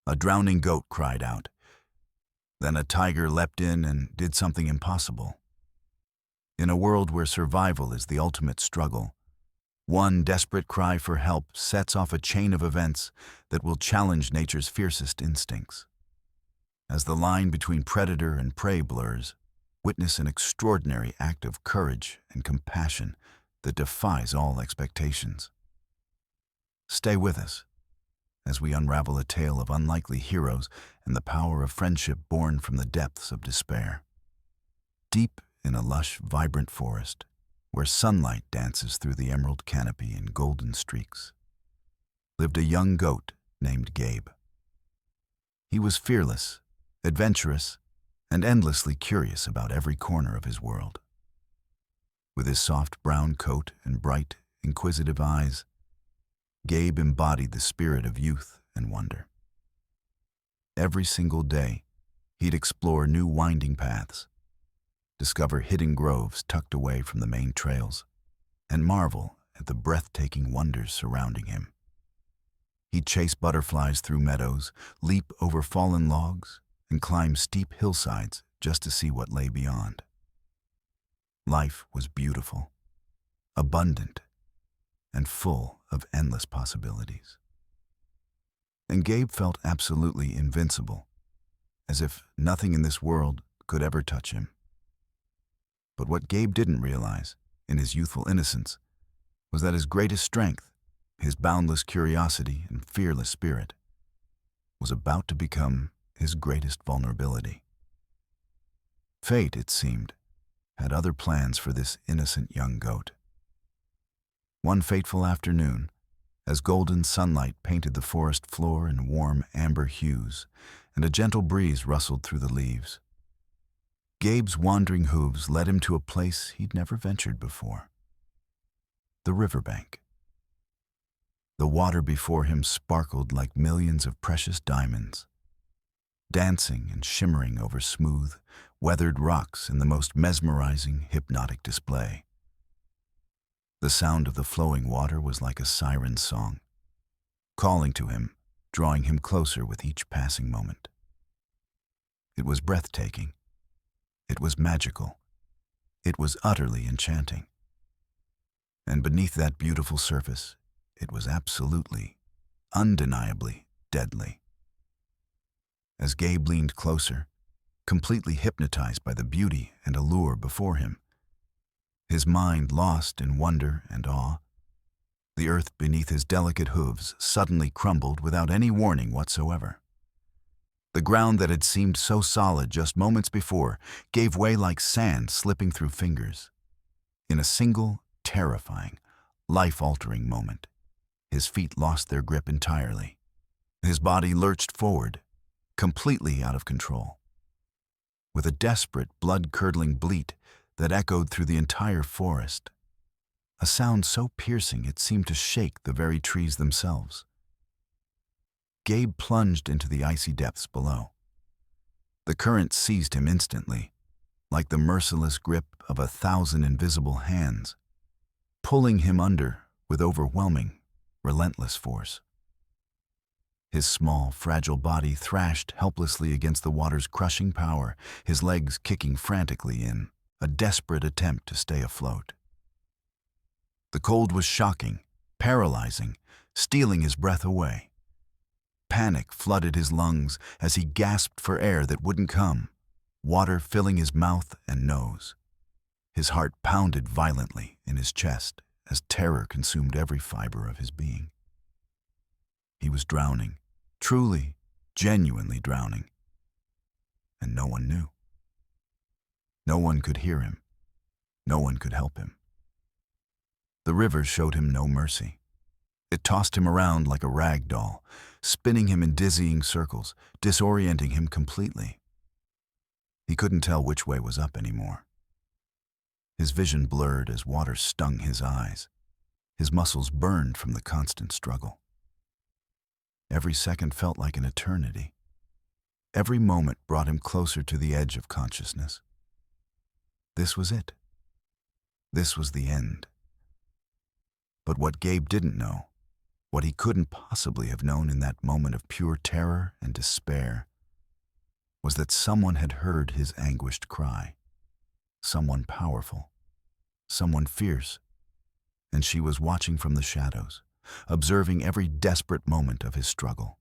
A drowning goat cried out. Then a tiger leapt in and did something impossible. In a world where survival is the ultimate struggle, one desperate cry for help sets off a chain of events that will challenge nature's fiercest instincts. As the line between predator and prey blurs, witness an extraordinary act of courage and compassion that defies all expectations. Stay with us as we unravel a tale of unlikely heroes and the power of friendship born from the depths of despair. Deep in a lush, vibrant forest, where sunlight dances through the emerald canopy in golden streaks, lived a young goat named Gabe. He was fearless, adventurous, and endlessly curious about every corner of his world. With his soft brown coat and bright, inquisitive eyes, Gabe embodied the spirit of youth and wonder. Every single day, he'd explore new winding paths, discover hidden groves tucked away from the main trails, and marvel at the breathtaking wonders surrounding him. He'd chase butterflies through meadows, leap over fallen logs, and climb steep hillsides just to see what lay beyond. Life was beautiful, abundant, and full of endless possibilities. And Gabe felt absolutely invincible, as if nothing in this world could ever touch him. But what Gabe didn't realize, in his youthful innocence, was that his greatest strength, his boundless curiosity and fearless spirit, was about to become his greatest vulnerability. Fate, it seemed, had other plans for this innocent young goat. One fateful afternoon, as golden sunlight painted the forest floor in warm amber hues and a gentle breeze rustled through the leaves, Gabe's wandering hooves led him to a place he'd never ventured before: the riverbank. The water before him sparkled like millions of precious diamonds, dancing and shimmering over smooth, weathered rocks in the most mesmerizing, hypnotic display. The sound of the flowing water was like a siren's song, calling to him, drawing him closer with each passing moment. It was breathtaking. It was magical. It was utterly enchanting. And beneath that beautiful surface, it was absolutely, undeniably deadly. As Gabe leaned closer, completely hypnotized by the beauty and allure before him, his mind lost in wonder and awe, the earth beneath his delicate hooves suddenly crumbled without any warning whatsoever. The ground that had seemed so solid just moments before gave way like sand slipping through fingers. In a single, terrifying, life-altering moment, his feet lost their grip entirely. His body lurched forward, completely out of control. With a desperate, blood-curdling bleat that echoed through the entire forest, a sound so piercing it seemed to shake the very trees themselves, Gabe plunged into the icy depths below. The current seized him instantly, like the merciless grip of 1,000 invisible hands, pulling him under with overwhelming, relentless force. His small, fragile body thrashed helplessly against the water's crushing power, his legs kicking frantically in a desperate attempt to stay afloat. The cold was shocking, paralyzing, stealing his breath away. Panic flooded his lungs as he gasped for air that wouldn't come, water filling his mouth and nose. His heart pounded violently in his chest as terror consumed every fiber of his being. He was drowning, truly, genuinely drowning, and no one knew. No one could hear him. No one could help him. The river showed him no mercy. It tossed him around like a rag doll, spinning him in dizzying circles, disorienting him completely. He couldn't tell which way was up anymore. His vision blurred as water stung his eyes. His muscles burned from the constant struggle. Every second felt like an eternity. Every moment brought him closer to the edge of consciousness. This was it. This was the end. But what Gabe didn't know What he couldn't possibly have known in that moment of pure terror and despair was that someone had heard his anguished cry. Someone powerful, someone fierce, and she was watching from the shadows, observing every desperate moment of his struggle.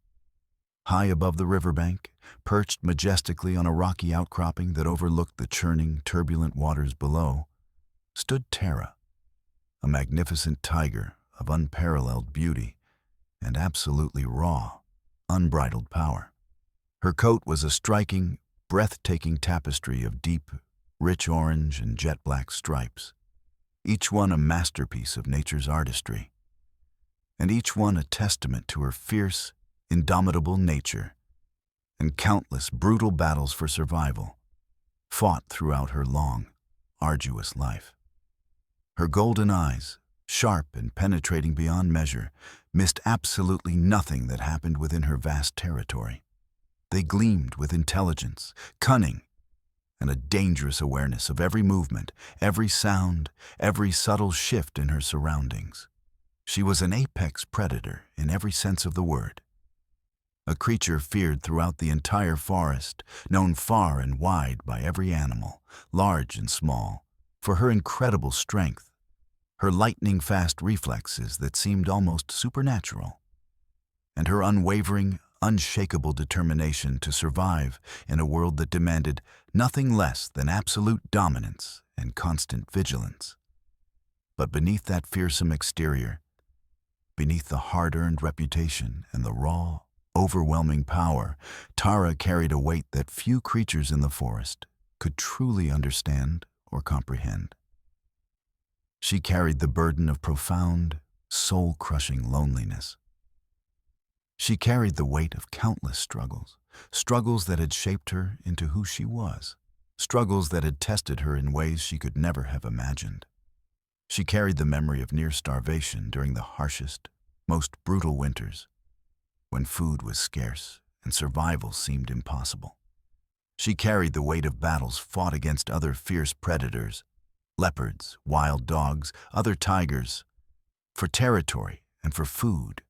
High above the riverbank, perched majestically on a rocky outcropping that overlooked the churning, turbulent waters below, stood Tara, a magnificent tiger of unparalleled beauty and absolutely raw, unbridled power. Her coat was a striking, breathtaking tapestry of deep, rich orange and jet-black stripes, each one a masterpiece of nature's artistry, and each one a testament to her fierce, indomitable nature and countless brutal battles for survival, fought throughout her long, arduous life. Her golden eyes, sharp and penetrating beyond measure, missed absolutely nothing that happened within her vast territory. They gleamed with intelligence, cunning, and a dangerous awareness of every movement, every sound, every subtle shift in her surroundings. She was an apex predator in every sense of the word, a creature feared throughout the entire forest, known far and wide by every animal, large and small, for her incredible strength, her lightning-fast reflexes that seemed almost supernatural, and her unwavering, unshakable determination to survive in a world that demanded nothing less than absolute dominance and constant vigilance. But beneath that fearsome exterior, beneath the hard-earned reputation and the raw, overwhelming power, Tara carried a weight that few creatures in the forest could truly understand or comprehend. She carried the burden of profound, soul-crushing loneliness. She carried the weight of countless struggles, struggles that had shaped her into who she was, struggles that had tested her in ways she could never have imagined. She carried the memory of near starvation during the harshest, most brutal winters, when food was scarce and survival seemed impossible. She carried the weight of battles fought against other fierce predators, leopards, wild dogs, other tigers, for territory and for food.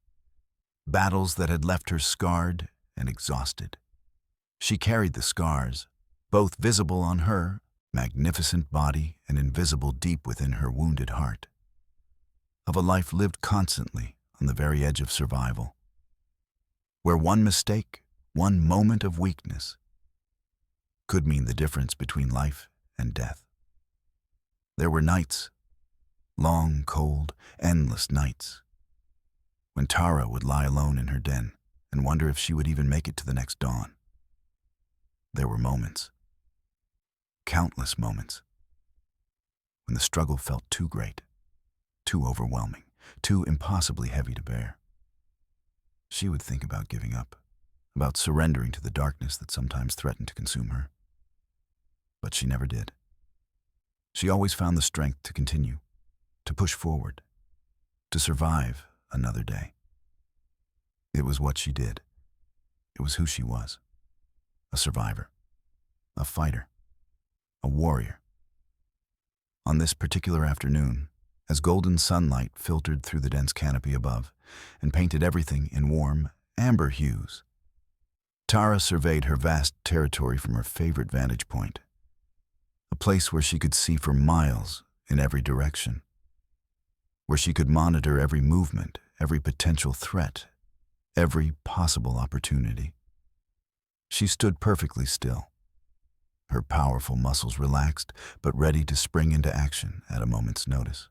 Battles that had left her scarred and exhausted. She carried the scars, both visible on her magnificent body and invisible deep within her wounded heart, of a life lived constantly on the very edge of survival, where one mistake, one moment of weakness, could mean the difference between life and death. There were nights, long, cold, endless nights, when Tara would lie alone in her den and wonder if she would even make it to the next dawn. There were moments, countless moments, when the struggle felt too great, too overwhelming, too impossibly heavy to bear. She would think about giving up, about surrendering to the darkness that sometimes threatened to consume her. But she never did. She always found the strength to continue, to push forward, to survive another day. It was what she did. It was who she was. A survivor, a fighter, a warrior. On this particular afternoon, as golden sunlight filtered through the dense canopy above and painted everything in warm, amber hues, Tara surveyed her vast territory from her favorite vantage point, a place where she could see for miles in every direction, where she could monitor every movement, every potential threat, every possible opportunity. She stood perfectly still, her powerful muscles relaxed but ready to spring into action at a moment's notice.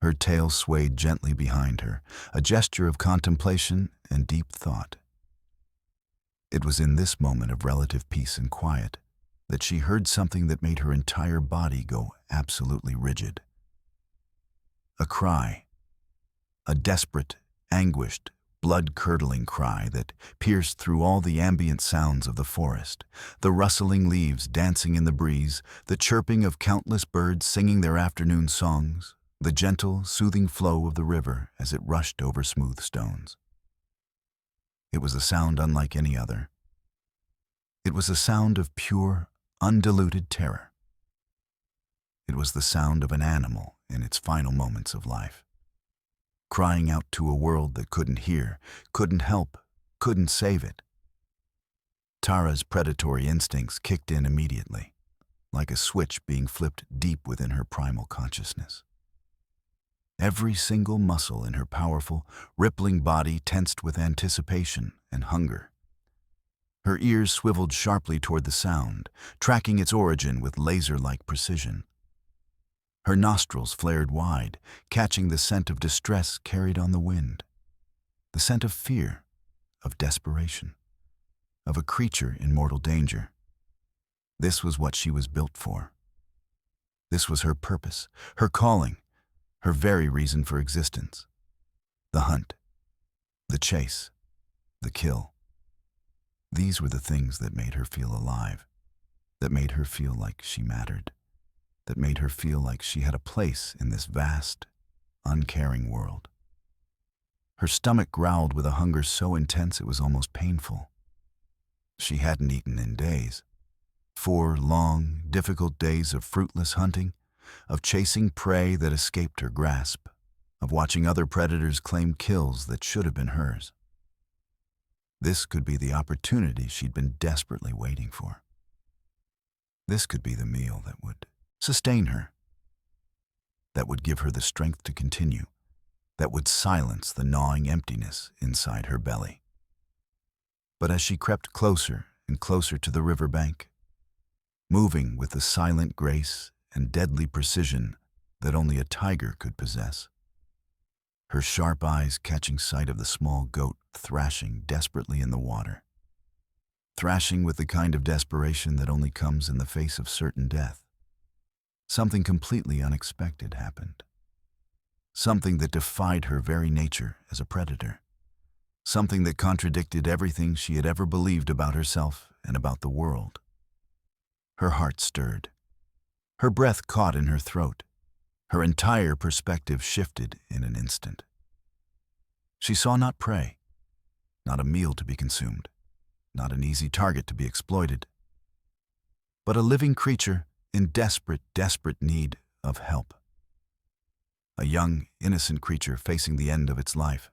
Her tail swayed gently behind her, a gesture of contemplation and deep thought. It was in this moment of relative peace and quiet that she heard something that made her entire body go absolutely rigid. A cry, a desperate, anguished, blood-curdling cry that pierced through all the ambient sounds of the forest, the rustling leaves dancing in the breeze, the chirping of countless birds singing their afternoon songs, the gentle, soothing flow of the river as it rushed over smooth stones. It was a sound unlike any other. It was a sound of pure, undiluted terror. It was the sound of an animal in its final moments of life. crying out to a world that couldn't hear, couldn't help, couldn't save it. Tara's predatory instincts kicked in immediately, like a switch being flipped deep within her primal consciousness. Every single muscle in her powerful, rippling body tensed with anticipation and hunger. Her ears swiveled sharply toward the sound, tracking its origin with laser-like precision. Her nostrils flared wide, catching the scent of distress carried on the wind. The scent of fear, of desperation, of a creature in mortal danger. This was what she was built for. This was her purpose, her calling, her very reason for existence. The hunt, the chase, the kill. These were the things that made her feel alive, that made her feel like she mattered, that made her feel like she had a place in this vast, uncaring world. Her stomach growled with a hunger so intense it was almost painful. She hadn't eaten in days. 4 long, difficult days of fruitless hunting, of chasing prey that escaped her grasp, of watching other predators claim kills that should have been hers. This could be the opportunity she'd been desperately waiting for. This could be the meal that would sustain her, that would give her the strength to continue, that would silence the gnawing emptiness inside her belly. But as she crept closer and closer to the riverbank, moving with the silent grace and deadly precision that only a tiger could possess, her sharp eyes catching sight of the small goat thrashing desperately in the water, thrashing with the kind of desperation that only comes in the face of certain death, something completely unexpected happened. Something that defied her very nature as a predator. Something that contradicted everything she had ever believed about herself and about the world. Her heart stirred. Her breath caught in her throat. Her entire perspective shifted in an instant. She saw not prey, not a meal to be consumed, not an easy target to be exploited, but a living creature in desperate, desperate need of help. A young, innocent creature facing the end of its life.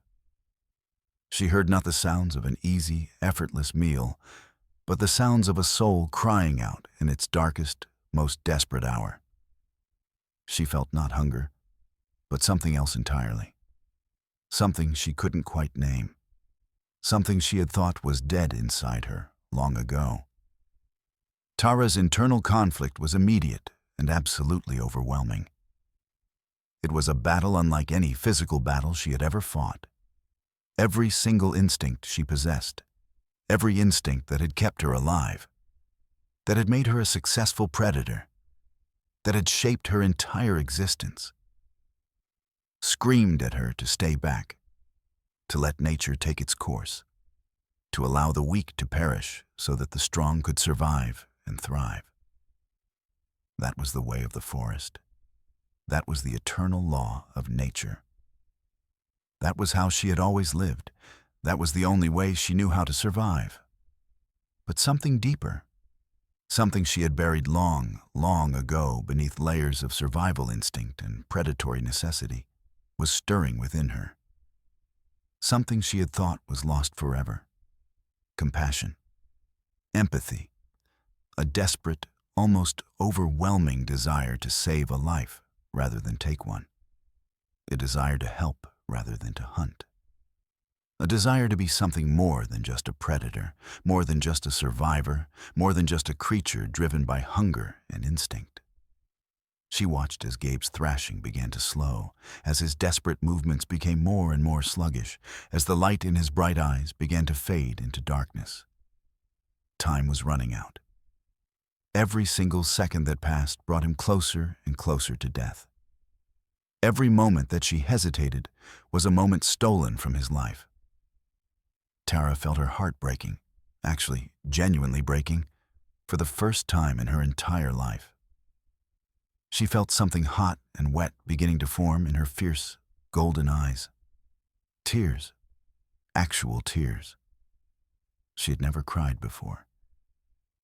She heard not the sounds of an easy, effortless meal, but the sounds of a soul crying out in its darkest, most desperate hour. She felt not hunger, but something else entirely. Something she couldn't quite name. Something she had thought was dead inside her long ago. Tara's internal conflict was immediate and absolutely overwhelming. It was a battle unlike any physical battle she had ever fought. Every single instinct she possessed, every instinct that had kept her alive, that had made her a successful predator, that had shaped her entire existence, screamed at her to stay back, to let nature take its course, to allow the weak to perish so that the strong could survive and thrive. That was the way of the forest. That was the eternal law of nature. That was how she had always lived. That was the only way she knew how to survive. But something deeper, something she had buried long, long ago beneath layers of survival instinct and predatory necessity, was stirring within her. Something she had thought was lost forever. Compassion, empathy, a desperate, almost overwhelming desire to save a life rather than take one. A desire to help rather than to hunt. A desire to be something more than just a predator, more than just a survivor, more than just a creature driven by hunger and instinct. She watched as Gabe's thrashing began to slow, as his desperate movements became more and more sluggish, as the light in his bright eyes began to fade into darkness. Time was running out. Every single second that passed brought him closer and closer to death. Every moment that she hesitated was a moment stolen from his life. Tara felt her heart breaking, actually genuinely breaking, for the first time in her entire life. She felt something hot and wet beginning to form in her fierce, golden eyes. Tears, actual tears. She had never cried before.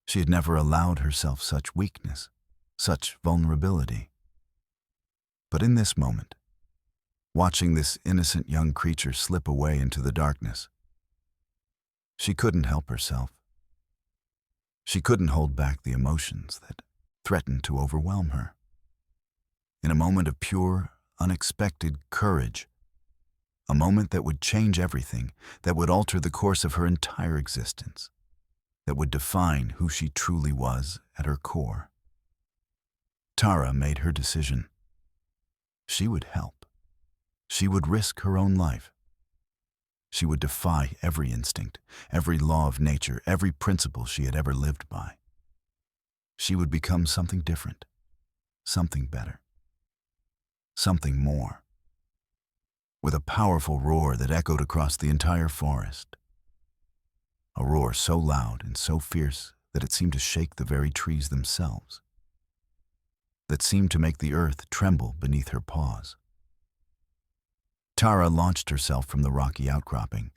She had never allowed herself such weakness, such vulnerability. But in this moment, watching this innocent young creature slip away into the darkness. She couldn't help herself. She couldn't hold back the emotions that threatened to overwhelm her. In a moment of pure, unexpected courage, a moment that would change everything, that would alter the course of her entire existence, that would define who she truly was at her core. Tara made her decision. She would help. She would risk her own life. She would defy every instinct, every law of nature, every principle she had ever lived by. She would become something different, something better, something more. With a powerful roar that echoed across the entire forest. A roar so loud and so fierce that it seemed to shake the very trees themselves, that seemed to make the earth tremble beneath her paws. Tara launched herself from the rocky outcropping.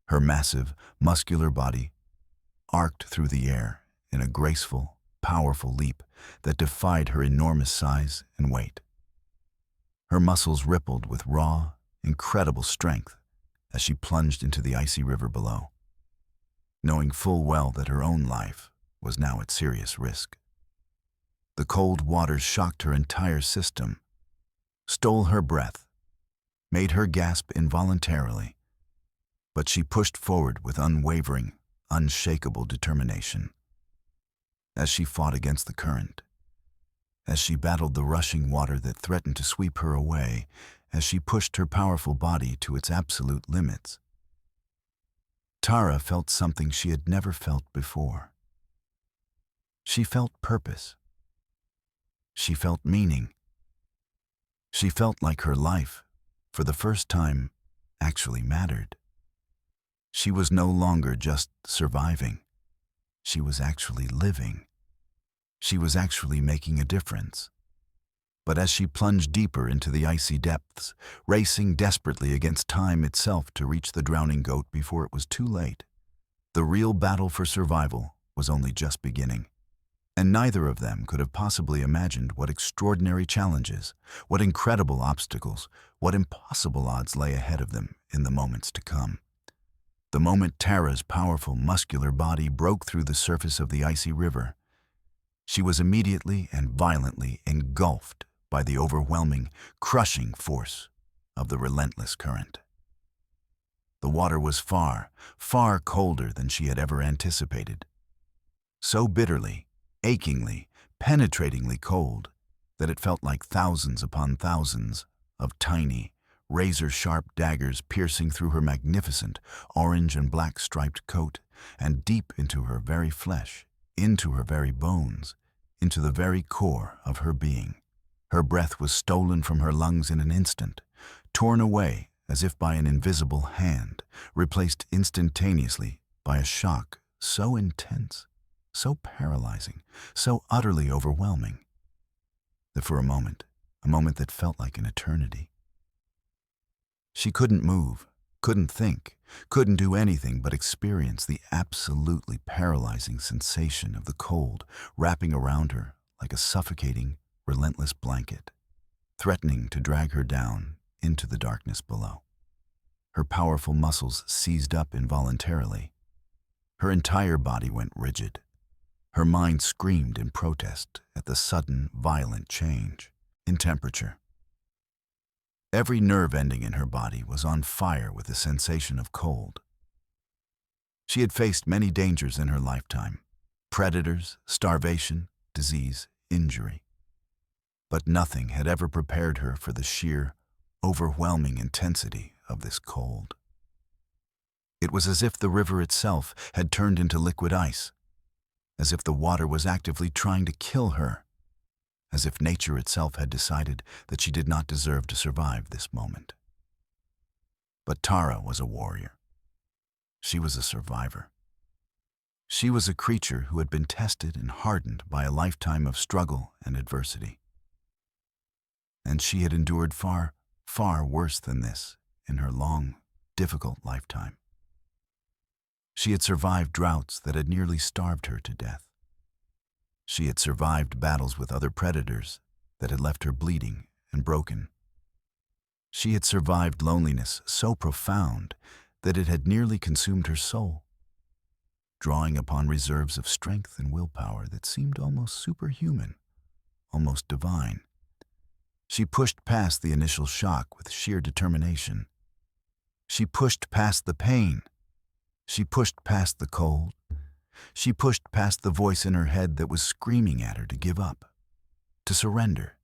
Her massive, muscular body arced through the air in a graceful, powerful leap that defied her enormous size and weight. Her muscles rippled with raw, incredible strength as she plunged into the icy river below, knowing full well that her own life was now at serious risk. The cold waters shocked her entire system, stole her breath, made her gasp involuntarily, but she pushed forward with unwavering, unshakable determination. As she fought against the current, as she battled the rushing water that threatened to sweep her away, as she pushed her powerful body to its absolute limits, Tara felt something she had never felt before. She felt purpose. She felt meaning. She felt like her life, for the first time, actually mattered. She was no longer just surviving. She was actually living. She was actually making a difference. But as she plunged deeper into the icy depths, racing desperately against time itself to reach the drowning goat before it was too late, the real battle for survival was only just beginning. And neither of them could have possibly imagined what extraordinary challenges, what incredible obstacles, what impossible odds lay ahead of them in the moments to come. The moment Tara's powerful, muscular body broke through the surface of the icy river, she was immediately and violently engulfed by the overwhelming, crushing force of the relentless current. The water was far, far colder than she had ever anticipated. So bitterly, achingly, penetratingly cold that it felt like thousands upon thousands of tiny, razor-sharp daggers piercing through her magnificent orange and black striped coat and deep into her very flesh, into her very bones, into the very core of her being. Her breath was stolen from her lungs in an instant, torn away as if by an invisible hand, replaced instantaneously by a shock so intense, so paralyzing, so utterly overwhelming, that for a moment that felt like an eternity, she couldn't move, couldn't think, couldn't do anything but experience the absolutely paralyzing sensation of the cold wrapping around her like a suffocating, relentless blanket, threatening to drag her down into the darkness below. Her powerful muscles seized up involuntarily. Her entire body went rigid. Her mind screamed in protest at the sudden, violent change in temperature. Every nerve ending in her body was on fire with the sensation of cold. She had faced many dangers in her lifetime: predators, starvation, disease, injury. But nothing had ever prepared her for the sheer, overwhelming intensity of this cold. It was as if the river itself had turned into liquid ice, as if the water was actively trying to kill her, as if nature itself had decided that she did not deserve to survive this moment. But Tara was a warrior. She was a survivor. She was a creature who had been tested and hardened by a lifetime of struggle and adversity. And she had endured far, far worse than this in her long, difficult lifetime. She had survived droughts that had nearly starved her to death. She had survived battles with other predators that had left her bleeding and broken. She had survived loneliness so profound that it had nearly consumed her soul, drawing upon reserves of strength and willpower that seemed almost superhuman, almost divine. She pushed past the initial shock with sheer determination. She pushed past the pain. She pushed past the cold. She pushed past the voice in her head that was screaming at her to give up, to surrender,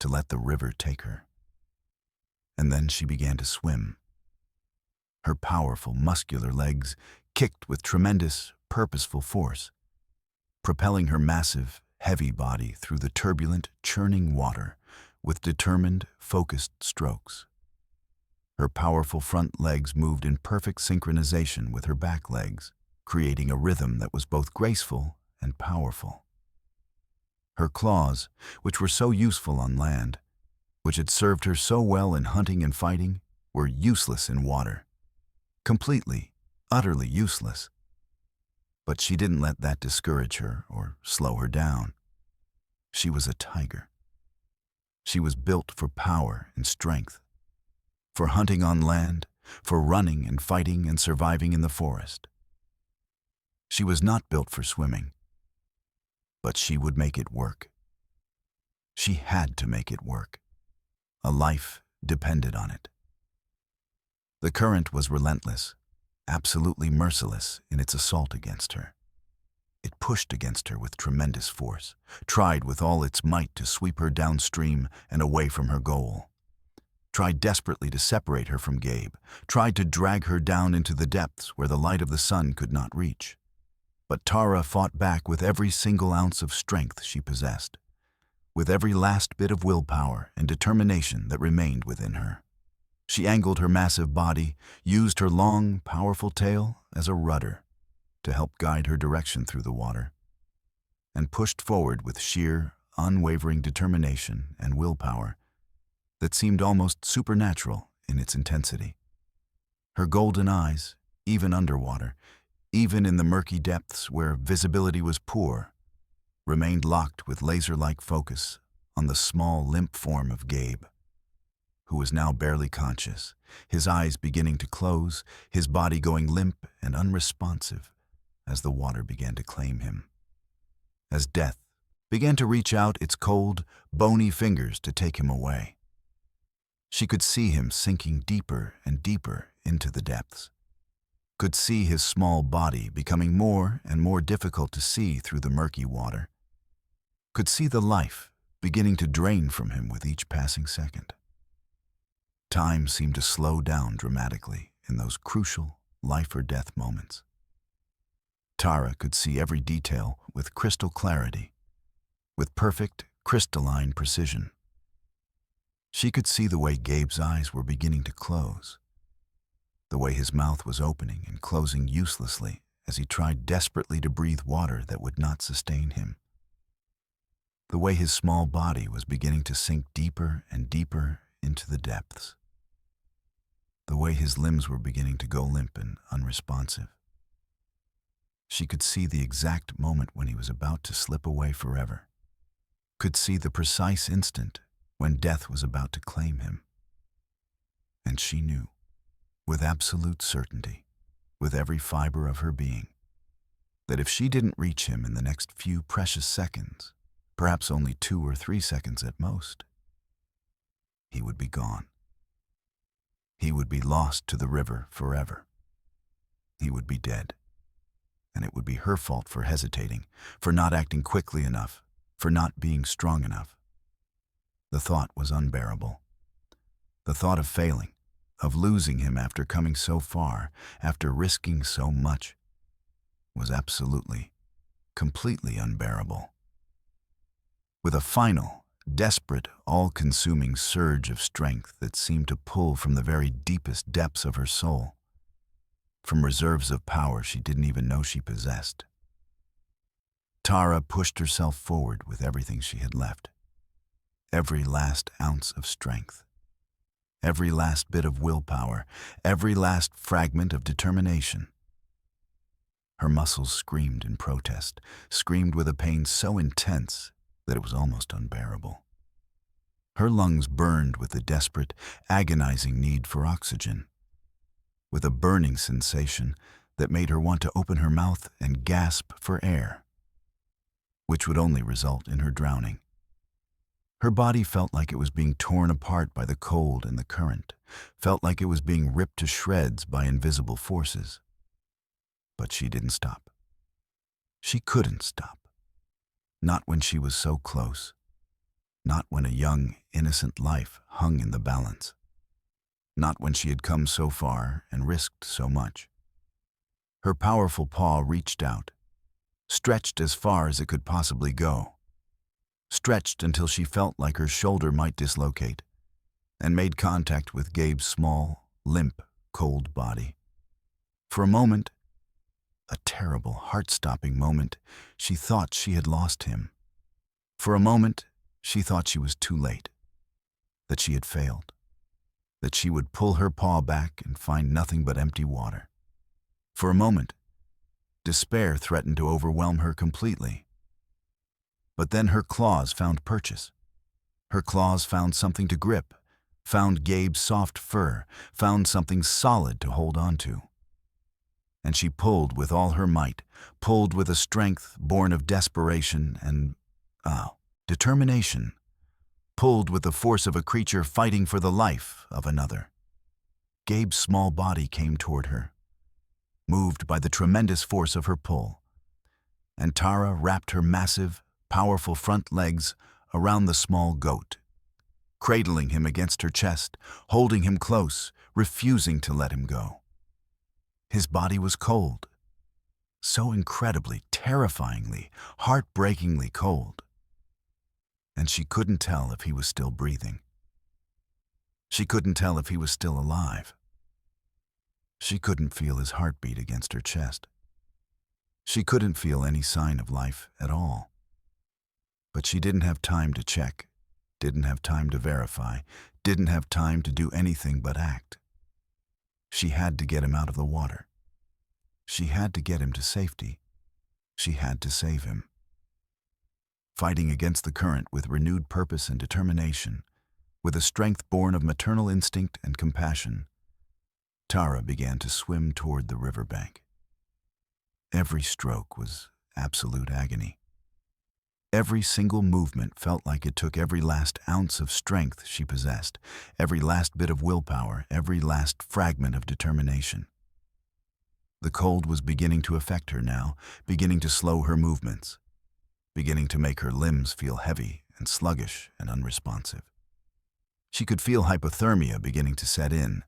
to let the river take her. And then she began to swim. Her powerful, muscular legs kicked with tremendous, purposeful force, propelling her massive, heavy body through the turbulent, churning water with determined, focused strokes. Her powerful front legs moved in perfect synchronization with her back legs, creating a rhythm that was both graceful and powerful. Her claws, which were so useful on land, which had served her so well in hunting and fighting, were useless in water. Completely, utterly useless. But she didn't let that discourage her or slow her down. She was a tiger. She was built for power and strength, for hunting on land, for running and fighting and surviving in the forest. She was not built for swimming, but she would make it work. She had to make it work. A life depended on it. The current was relentless, absolutely merciless in its assault against her. It pushed against her with tremendous force, tried with all its might to sweep her downstream and away from her goal, tried desperately to separate her from Gabe, tried to drag her down into the depths where the light of the sun could not reach. But Tara fought back with every single ounce of strength she possessed, with every last bit of willpower and determination that remained within her. She angled her massive body, used her long, powerful tail as a rudder to help guide her direction through the water, and pushed forward with sheer, unwavering determination and willpower that seemed almost supernatural in its intensity. Her golden eyes, even underwater, even in the murky depths where visibility was poor, remained locked with laser-like focus on the small, limp form of Gabe, who was now barely conscious, his eyes beginning to close, his body going limp and unresponsive as the water began to claim him. As death began to reach out its cold, bony fingers to take him away. She could see him sinking deeper and deeper into the depths, could see his small body becoming more and more difficult to see through the murky water, could see the life beginning to drain from him with each passing second. Time seemed to slow down dramatically in those crucial life-or-death moments. Tara could see every detail with crystal clarity, with perfect, crystalline precision. She could see the way Gabe's eyes were beginning to close, the way his mouth was opening and closing uselessly as he tried desperately to breathe water that would not sustain him, the way his small body was beginning to sink deeper and deeper into the depths, the way his limbs were beginning to go limp and unresponsive. She could see the exact moment when he was about to slip away forever, could see the precise instant when death was about to claim him. And she knew, with absolute certainty, with every fiber of her being, that if she didn't reach him in the next few precious seconds, perhaps only 2 or 3 seconds at most, he would be gone. He would be lost to the river forever. He would be dead. And it would be her fault for hesitating, for not acting quickly enough, for not being strong enough. The thought was unbearable. The thought of failing, of losing him after coming so far, after risking so much, was absolutely, completely unbearable. With a final, desperate, all-consuming surge of strength that seemed to pull from the very deepest depths of her soul, from reserves of power she didn't even know she possessed, Tara pushed herself forward with everything she had left, every last ounce of strength, every last bit of willpower, every last fragment of determination. Her muscles screamed in protest, screamed with a pain so intense that it was almost unbearable. Her lungs burned with the desperate, agonizing need for oxygen, with a burning sensation that made her want to open her mouth and gasp for air, which would only result in her drowning. Her body felt like it was being torn apart by the cold and the current, felt like it was being ripped to shreds by invisible forces. But she didn't stop. She couldn't stop. Not when she was so close. Not when a young, innocent life hung in the balance. Not when she had come so far and risked so much. Her powerful paw reached out, stretched as far as it could possibly go, stretched until she felt like her shoulder might dislocate, and made contact with Gabe's small, limp, cold body. For a moment, a terrible, heart-stopping moment, she thought she had lost him. For a moment, she thought she was too late, that she had failed, that she would pull her paw back and find nothing but empty water. For a moment, despair threatened to overwhelm her completely. But then her claws found purchase. Her claws found something to grip, found Gabe's soft fur, found something solid to hold on to. And she pulled with all her might, pulled with a strength born of desperation and, determination, pulled with the force of a creature fighting for the life of another. Gabe's small body came toward her, moved by the tremendous force of her pull, and Tara wrapped her massive, powerful front legs around the small goat, cradling him against her chest, holding him close, refusing to let him go. His body was cold, so incredibly, terrifyingly, heartbreakingly cold. And she couldn't tell if he was still breathing. She couldn't tell if he was still alive. She couldn't feel his heartbeat against her chest. She couldn't feel any sign of life at all. But she didn't have time to check, didn't have time to verify, didn't have time to do anything but act. She had to get him out of the water. She had to get him to safety. She had to save him. Fighting against the current with renewed purpose and determination, with a strength born of maternal instinct and compassion, Tara began to swim toward the riverbank. Every stroke was absolute agony. Every single movement felt like it took every last ounce of strength she possessed, every last bit of willpower, every last fragment of determination. The cold was beginning to affect her now, beginning to slow her movements, beginning to make her limbs feel heavy and sluggish and unresponsive. She could feel hypothermia beginning to set in,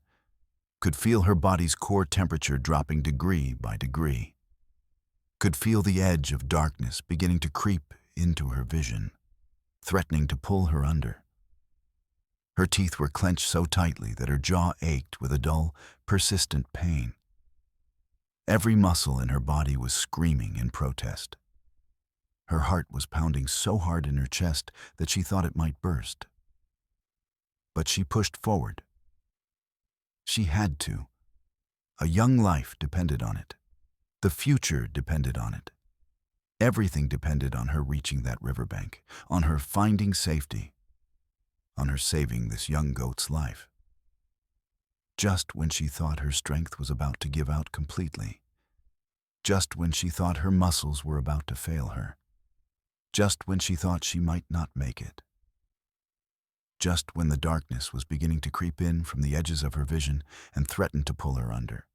could feel her body's core temperature dropping degree by degree, could feel the edge of darkness beginning to creep into her vision, threatening to pull her under. Her teeth were clenched so tightly that her jaw ached with a dull, persistent pain. Every muscle in her body was screaming in protest. Her heart was pounding so hard in her chest that she thought it might burst. But she pushed forward. She had to. A young life depended on it. The future depended on it. Everything depended on her reaching that riverbank, on her finding safety, on her saving this young goat's life. Just when she thought her strength was about to give out completely, just when she thought her muscles were about to fail her, just when she thought she might not make it, just when the darkness was beginning to creep in from the edges of her vision and threatened to pull her under.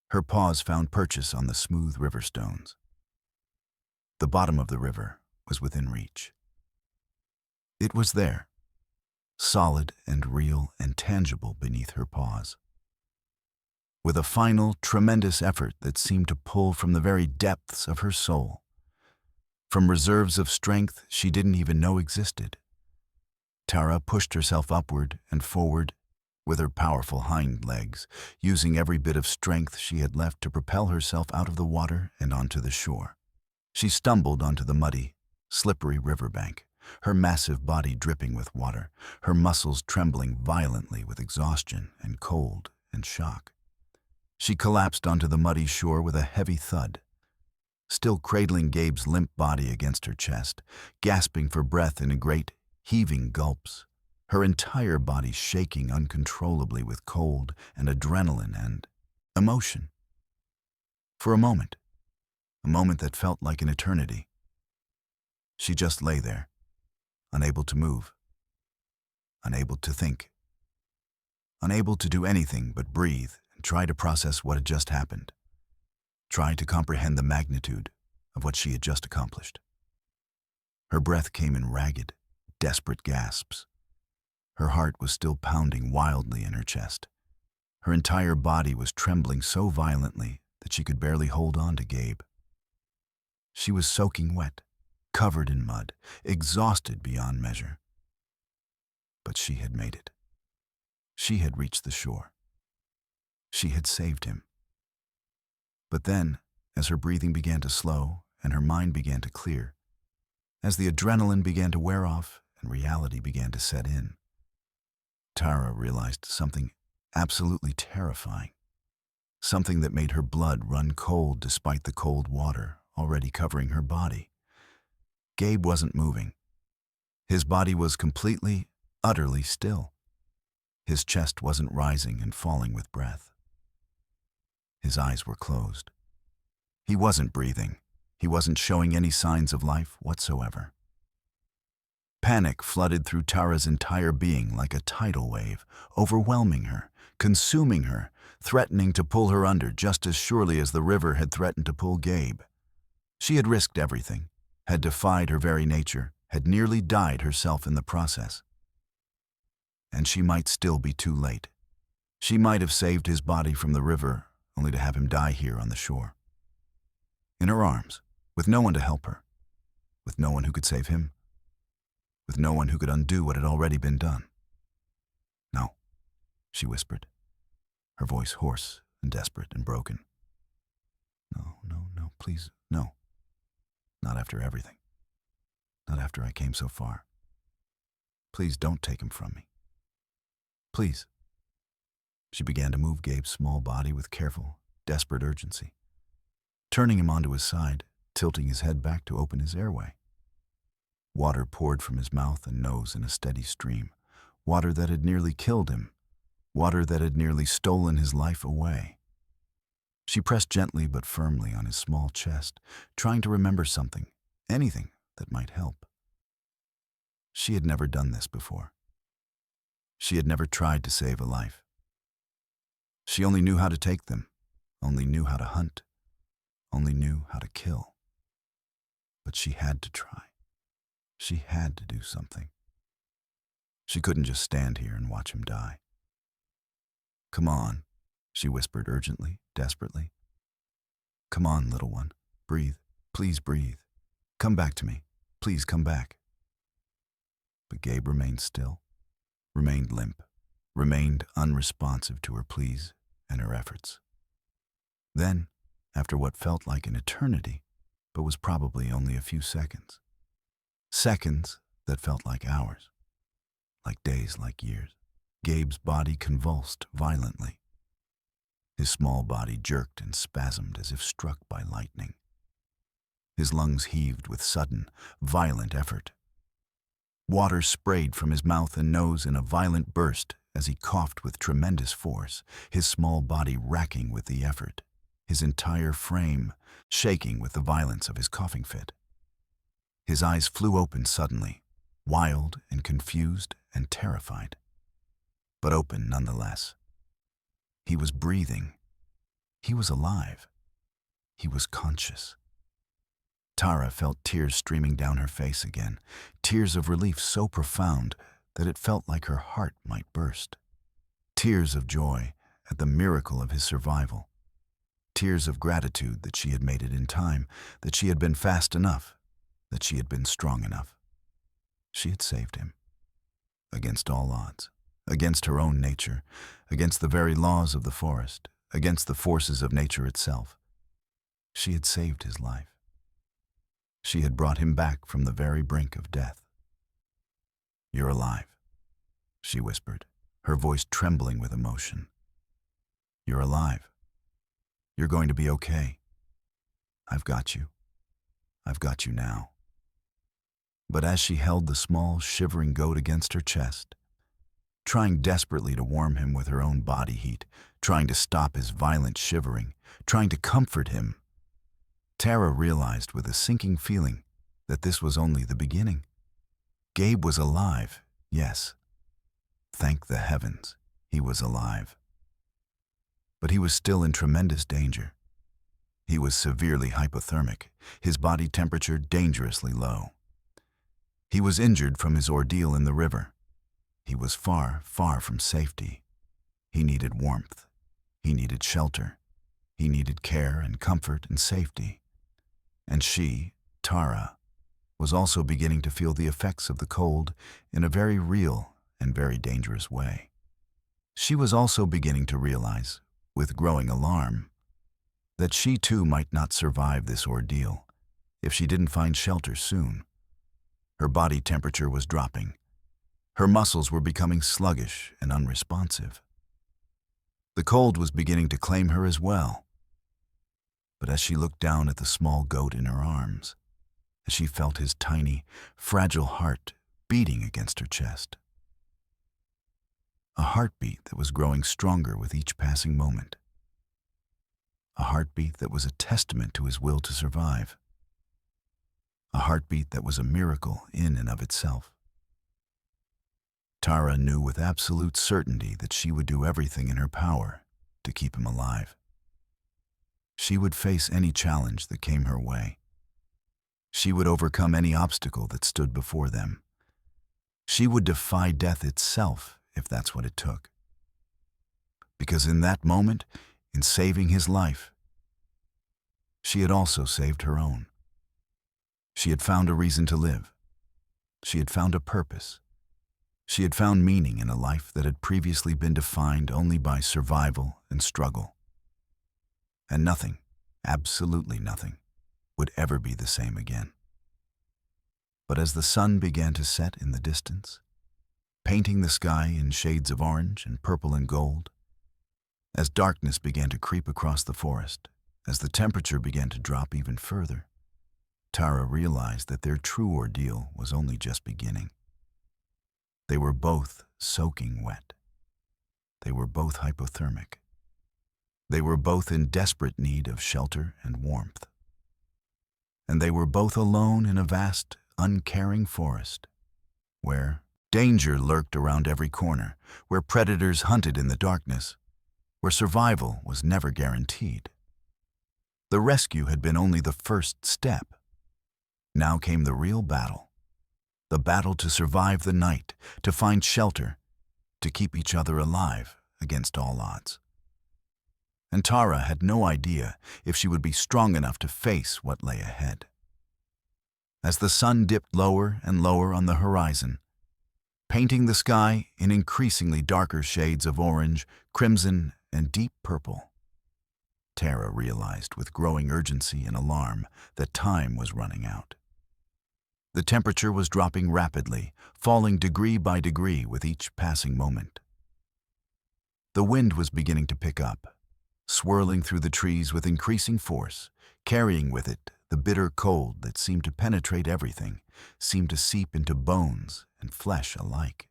Her paws found purchase on the smooth river stones. The bottom of the river was within reach. It was there, solid and real and tangible beneath her paws. With a final, tremendous effort that seemed to pull from the very depths of her soul, from reserves of strength she didn't even know existed, Tara pushed herself upward and forward with her powerful hind legs, using every bit of strength she had left to propel herself out of the water and onto the shore. She stumbled onto the muddy, slippery riverbank, her massive body dripping with water, her muscles trembling violently with exhaustion and cold and shock. She collapsed onto the muddy shore with a heavy thud, still cradling Gabe's limp body against her chest, gasping for breath in a great, heaving gulps, her entire body shaking uncontrollably with cold and adrenaline and emotion. For a moment that felt like an eternity, she just lay there, unable to move, unable to think, unable to do anything but breathe and try to process what had just happened, try to comprehend the magnitude of what she had just accomplished. Her breath came in ragged, desperate gasps. Her heart was still pounding wildly in her chest. Her entire body was trembling so violently that she could barely hold on to Gabe. She was soaking wet, covered in mud, exhausted beyond measure. But she had made it. She had reached the shore. She had saved him. But then, as her breathing began to slow and her mind began to clear, as the adrenaline began to wear off and reality began to set in, Tara realized something absolutely terrifying, something that made her blood run cold despite the cold water already covering her body. Gabe wasn't moving. His body was completely, utterly still. His chest wasn't rising and falling with breath. His eyes were closed. He wasn't breathing. He wasn't showing any signs of life whatsoever. Panic flooded through Tara's entire being like a tidal wave, overwhelming her, consuming her, threatening to pull her under just as surely as the river had threatened to pull Gabe. She had risked everything, had defied her very nature, had nearly died herself in the process. And she might still be too late. She might have saved his body from the river, only to have him die here on the shore. In her arms, with no one to help her, with no one who could save him, with no one who could undo what had already been done. "No," she whispered, her voice hoarse and desperate and broken. "No, no, no, please, no. Not after everything. Not after I came so far. Please don't take him from me. Please." She began to move Gabe's small body with careful, desperate urgency, turning him onto his side, tilting his head back to open his airway. Water poured from his mouth and nose in a steady stream, water that had nearly killed him, water that had nearly stolen his life away. She pressed gently but firmly on his small chest, trying to remember something, anything that might help. She had never done this before. She had never tried to save a life. She only knew how to take them, only knew how to hunt, only knew how to kill. But she had to try. She had to do something. She couldn't just stand here and watch him die. "Come on," she whispered urgently, desperately. "Come on, little one. Breathe. Please breathe. Come back to me. Please come back." But Gabe remained still, remained limp, remained unresponsive to her pleas and her efforts. Then, after what felt like an eternity, but was probably only a few seconds, seconds that felt like hours, like days, like years, Gabe's body convulsed violently. His small body jerked and spasmed as if struck by lightning. His lungs heaved with sudden, violent effort. Water sprayed from his mouth and nose in a violent burst as he coughed with tremendous force, his small body racking with the effort, his entire frame shaking with the violence of his coughing fit. His eyes flew open suddenly, wild and confused and terrified, but open nonetheless. He was breathing. He was alive. He was conscious. Tara felt tears streaming down her face again, tears of relief so profound that it felt like her heart might burst. Tears of joy at the miracle of his survival. Tears of gratitude that she had made it in time, that she had been fast enough, that she had been strong enough. She had saved him. Against all odds, against her own nature, against the very laws of the forest, against the forces of nature itself. She had saved his life. She had brought him back from the very brink of death. "You're alive," she whispered, her voice trembling with emotion. "You're alive. You're going to be okay. I've got you. I've got you now." But as she held the small, shivering goat against her chest, trying desperately to warm him with her own body heat, trying to stop his violent shivering, trying to comfort him, Tara realized with a sinking feeling that this was only the beginning. Gabe was alive, yes. Thank the heavens, he was alive. But he was still in tremendous danger. He was severely hypothermic, his body temperature dangerously low. He was injured from his ordeal in the river. He was far, far from safety. He needed warmth. He needed shelter. He needed care and comfort and safety. And she, Tara, was also beginning to feel the effects of the cold in a very real and very dangerous way. She was also beginning to realize, with growing alarm, that she too might not survive this ordeal if she didn't find shelter soon. Her body temperature was dropping. Her muscles were becoming sluggish and unresponsive. The cold was beginning to claim her as well. But as she looked down at the small goat in her arms, as she felt his tiny, fragile heart beating against her chest, a heartbeat that was growing stronger with each passing moment, a heartbeat that was a testament to his will to survive, a heartbeat that was a miracle in and of itself. Tara knew with absolute certainty that she would do everything in her power to keep him alive. She would face any challenge that came her way. She would overcome any obstacle that stood before them. She would defy death itself if that's what it took. Because in that moment, in saving his life, she had also saved her own. She had found a reason to live. She had found a purpose. She had found meaning in a life that had previously been defined only by survival and struggle. And nothing, absolutely nothing, would ever be the same again. But as the sun began to set in the distance, painting the sky in shades of orange and purple and gold, as darkness began to creep across the forest, as the temperature began to drop even further, Tara realized that their true ordeal was only just beginning. They were both soaking wet. They were both hypothermic. They were both in desperate need of shelter and warmth. And they were both alone in a vast, uncaring forest, where danger lurked around every corner, where predators hunted in the darkness, where survival was never guaranteed. The rescue had been only the first step. Now came the real battle. The battle to survive the night, to find shelter, to keep each other alive against all odds. And Tara had no idea if she would be strong enough to face what lay ahead. As the sun dipped lower and lower on the horizon, painting the sky in increasingly darker shades of orange, crimson, and deep purple, Tara realized with growing urgency and alarm that time was running out. The temperature was dropping rapidly, falling degree by degree with each passing moment. The wind was beginning to pick up, swirling through the trees with increasing force, carrying with it the bitter cold that seemed to penetrate everything, seemed to seep into bones and flesh alike.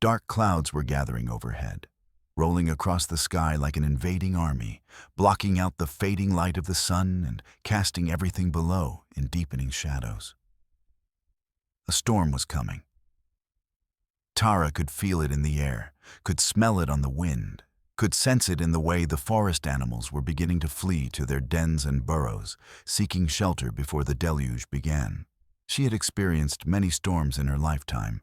Dark clouds were gathering overhead, rolling across the sky like an invading army, blocking out the fading light of the sun and casting everything below in deepening shadows. A storm was coming. Tara could feel it in the air, could smell it on the wind, could sense it in the way the forest animals were beginning to flee to their dens and burrows, seeking shelter before the deluge began. She had experienced many storms in her lifetime.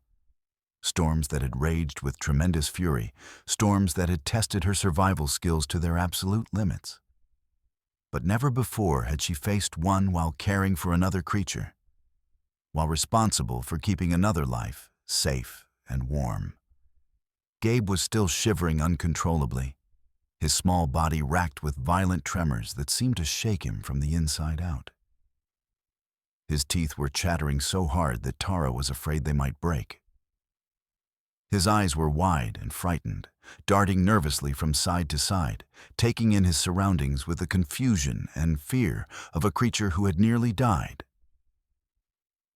Storms that had raged with tremendous fury, storms that had tested her survival skills to their absolute limits. But never before had she faced one while caring for another creature, while responsible for keeping another life safe and warm. Gabe was still shivering uncontrollably, his small body racked with violent tremors that seemed to shake him from the inside out. His teeth were chattering so hard that Tara was afraid they might break. His eyes were wide and frightened, darting nervously from side to side, taking in his surroundings with the confusion and fear of a creature who had nearly died.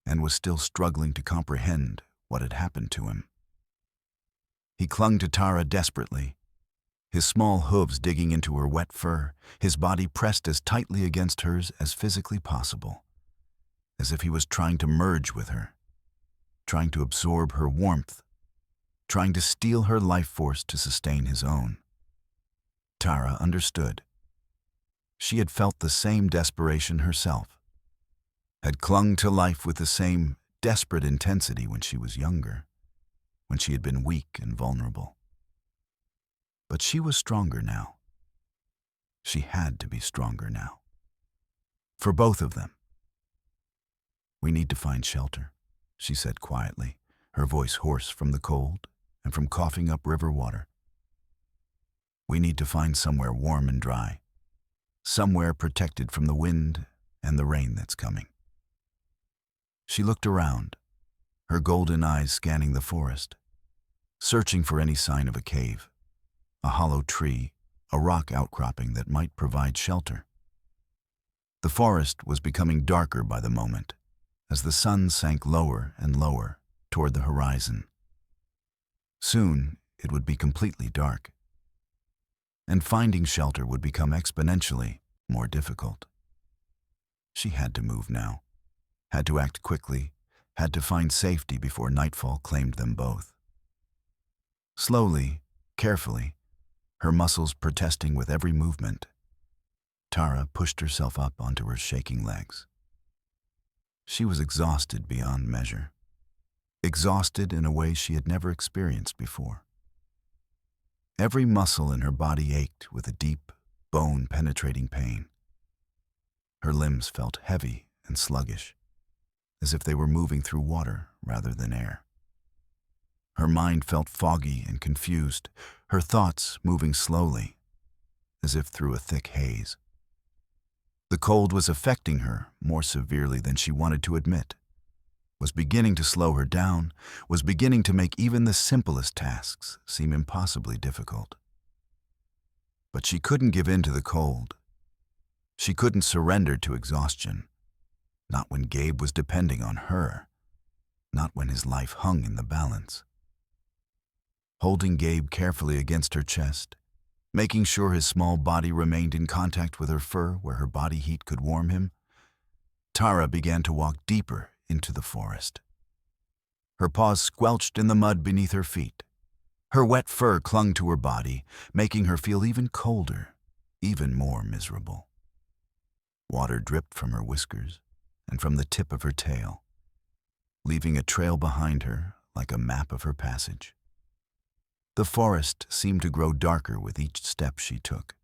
and was still struggling to comprehend what had happened to him. He clung to Tara desperately, his small hooves digging into her wet fur, his body pressed as tightly against hers as physically possible, as if he was trying to merge with her, trying to absorb her warmth, trying to steal her life force to sustain his own. Tara understood. She had felt the same desperation herself, had clung to life with the same desperate intensity when she was younger, when she had been weak and vulnerable. But she was stronger now. She had to be stronger now. For both of them. "We need to find shelter," she said quietly, her voice hoarse from the cold and from coughing up river water. "We need to find somewhere warm and dry, somewhere protected from the wind and the rain that's coming." She looked around, her golden eyes scanning the forest, searching for any sign of a cave, a hollow tree, a rock outcropping that might provide shelter. The forest was becoming darker by the moment, as the sun sank lower and lower toward the horizon. Soon, it would be completely dark, and finding shelter would become exponentially more difficult. She had to move now, had to act quickly, had to find safety before nightfall claimed them both. Slowly, carefully, her muscles protesting with every movement, Tara pushed herself up onto her shaking legs. She was exhausted beyond measure, exhausted in a way she had never experienced before. Every muscle in her body ached with a deep, bone-penetrating pain. Her limbs felt heavy and sluggish, as if they were moving through water rather than air. Her mind felt foggy and confused, her thoughts moving slowly, as if through a thick haze. The cold was affecting her more severely than she wanted to admit, was beginning to slow her down, was beginning to make even the simplest tasks seem impossibly difficult. But she couldn't give in to the cold. She couldn't surrender to exhaustion, not when Gabe was depending on her, not when his life hung in the balance. Holding Gabe carefully against her chest, making sure his small body remained in contact with her fur where her body heat could warm him, Tara began to walk deeper into the forest. Her paws squelched in the mud beneath her feet. Her wet fur clung to her body, making her feel even colder, even more miserable. Water dripped from her whiskers and from the tip of her tail, leaving a trail behind her like a map of her passage. The forest seemed to grow darker with each step she took,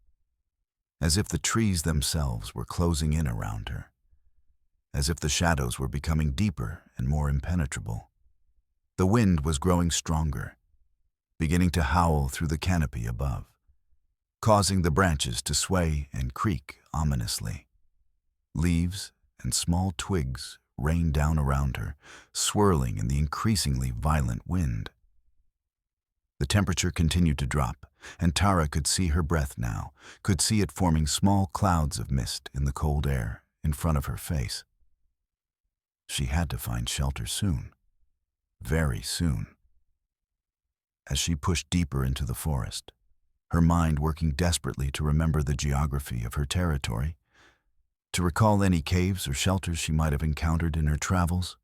as if the trees themselves were closing in around her, as if the shadows were becoming deeper and more impenetrable. The wind was growing stronger, beginning to howl through the canopy above, causing the branches to sway and creak ominously. Leaves and small twigs rained down around her, swirling in the increasingly violent wind. The temperature continued to drop, and Tara could see her breath now, could see it forming small clouds of mist in the cold air in front of her face. She had to find shelter soon, very soon. As she pushed deeper into the forest, her mind working desperately to remember the geography of her territory, to recall any caves or shelters she might have encountered in her travels,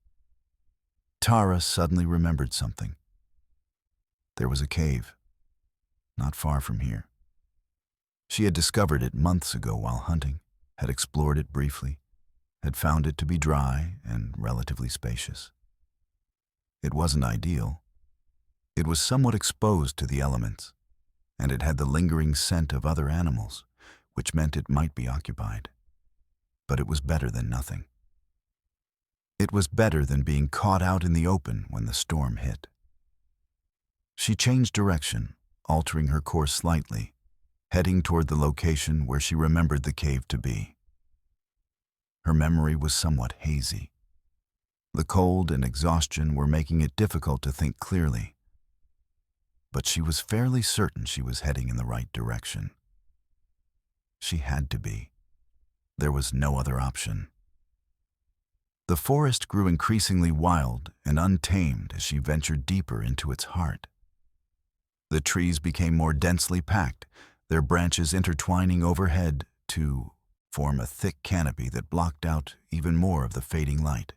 Tara suddenly remembered something. There was a cave, not far from here. She had discovered it months ago while hunting, had explored it briefly, had found it to be dry and relatively spacious. It wasn't ideal. It was somewhat exposed to the elements, and it had the lingering scent of other animals, which meant it might be occupied. But it was better than nothing. It was better than being caught out in the open when the storm hit. She changed direction, altering her course slightly, heading toward the location where she remembered the cave to be. Her memory was somewhat hazy. The cold and exhaustion were making it difficult to think clearly. But she was fairly certain she was heading in the right direction. She had to be. There was no other option. The forest grew increasingly wild and untamed as she ventured deeper into its heart. The trees became more densely packed, their branches intertwining overhead to form a thick canopy that blocked out even more of the fading light.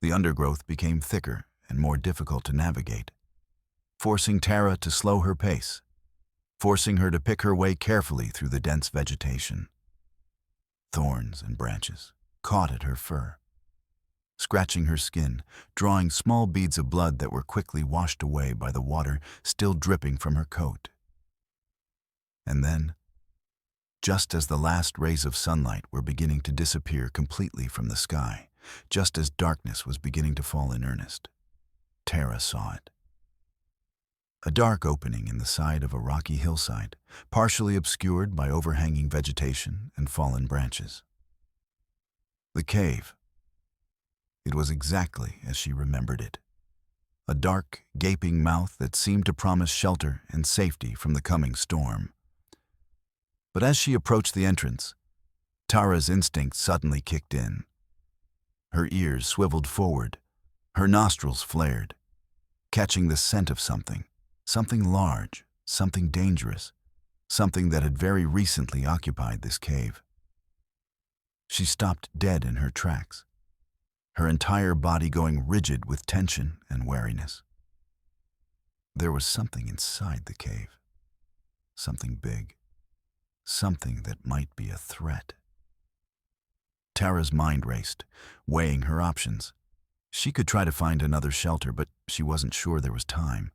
The undergrowth became thicker and more difficult to navigate, forcing Tara to slow her pace, forcing her to pick her way carefully through the dense vegetation. Thorns and branches caught at her fur, scratching her skin, drawing small beads of blood that were quickly washed away by the water still dripping from her coat. And then, just as the last rays of sunlight were beginning to disappear completely from the sky, just as darkness was beginning to fall in earnest, Tara saw it. A dark opening in the side of a rocky hillside, partially obscured by overhanging vegetation and fallen branches. The cave. It was exactly as she remembered it. A dark, gaping mouth that seemed to promise shelter and safety from the coming storm. But as she approached the entrance, Tara's instinct suddenly kicked in. Her ears swiveled forward, her nostrils flared, catching the scent of something large, something dangerous, something that had very recently occupied this cave. She stopped dead in her tracks, her entire body going rigid with tension and wariness. There was something inside the cave, something big, something that might be a threat. Tara's mind raced, weighing her options. She could try to find another shelter, but she wasn't sure there was time.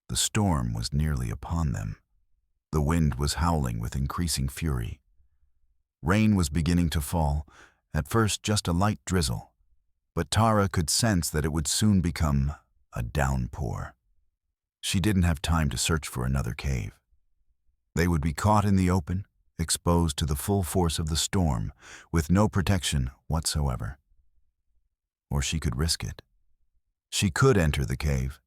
The storm was nearly upon them. The wind was howling with increasing fury. Rain was beginning to fall, at first just a light drizzle, but Tara could sense that it would soon become a downpour. She didn't have time to search for another cave. They would be caught in the open, exposed to the full force of the storm, with no protection whatsoever. Or she could risk it. She could enter the cave,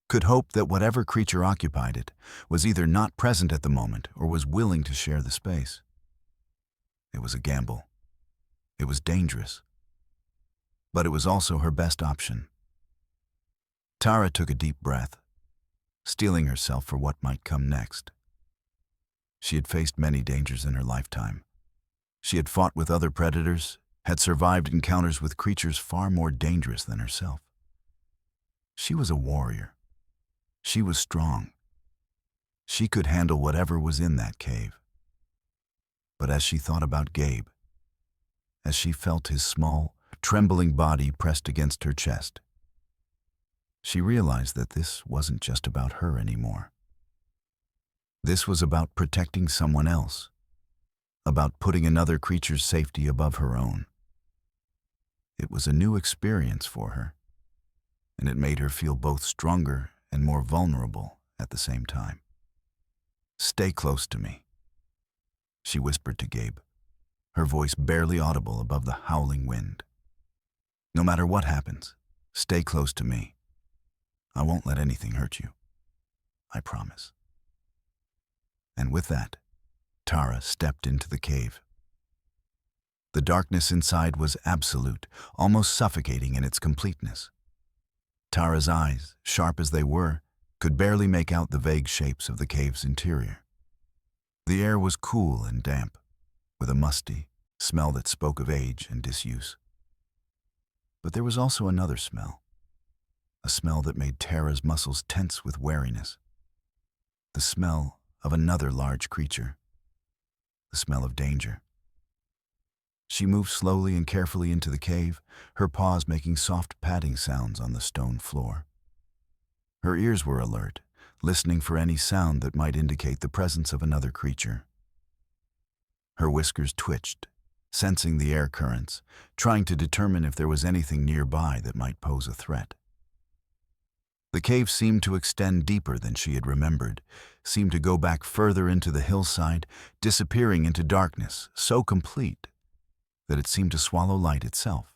could hope that whatever creature occupied it was either not present at the moment or was willing to share the space. It was a gamble. It was dangerous. But it was also her best option. Tara took a deep breath, steeling herself for what might come next. She had faced many dangers in her lifetime. She had fought with other predators, had survived encounters with creatures far more dangerous than herself. She was a warrior. She was strong. She could handle whatever was in that cave. But as she thought about Gabe, as she felt his small, trembling body pressed against her chest, she realized that this wasn't just about her anymore. This was about protecting someone else, about putting another creature's safety above her own. It was a new experience for her, and it made her feel both stronger and more vulnerable at the same time. "Stay close to me," she whispered to Gabe, her voice barely audible above the howling wind. "No matter what happens, stay close to me. I won't let anything hurt you. I promise." And with that, Tara stepped into the cave. The darkness inside was absolute, almost suffocating in its completeness. Tara's eyes, sharp as they were, could barely make out the vague shapes of the cave's interior. The air was cool and damp, with a musty smell that spoke of age and disuse. But there was also another smell, a smell that made Tara's muscles tense with wariness. The smell of another large creature, the smell of danger. She moved slowly and carefully into the cave, her paws making soft padding sounds on the stone floor. Her ears were alert, listening for any sound that might indicate the presence of another creature. Her whiskers twitched, sensing the air currents, trying to determine if there was anything nearby that might pose a threat. The cave seemed to extend deeper than she had remembered, seemed to go back further into the hillside, disappearing into darkness, so complete that it seemed to swallow light itself.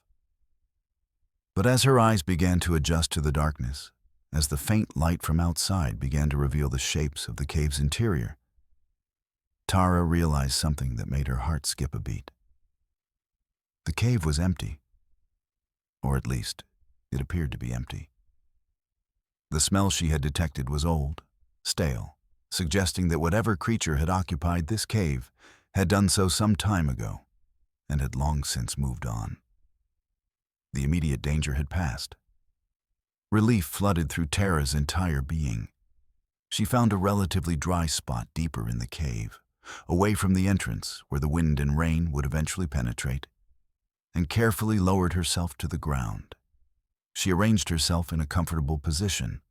But as her eyes began to adjust to the darkness, as the faint light from outside began to reveal the shapes of the cave's interior, Tara realized something that made her heart skip a beat. The cave was empty, or at least, it appeared to be empty. The smell she had detected was old, stale, suggesting that whatever creature had occupied this cave had done so some time ago and had long since moved on. The immediate danger had passed. Relief flooded through Tara's entire being. She found a relatively dry spot deeper in the cave, away from the entrance where the wind and rain would eventually penetrate, and carefully lowered herself to the ground. She arranged herself in a comfortable position,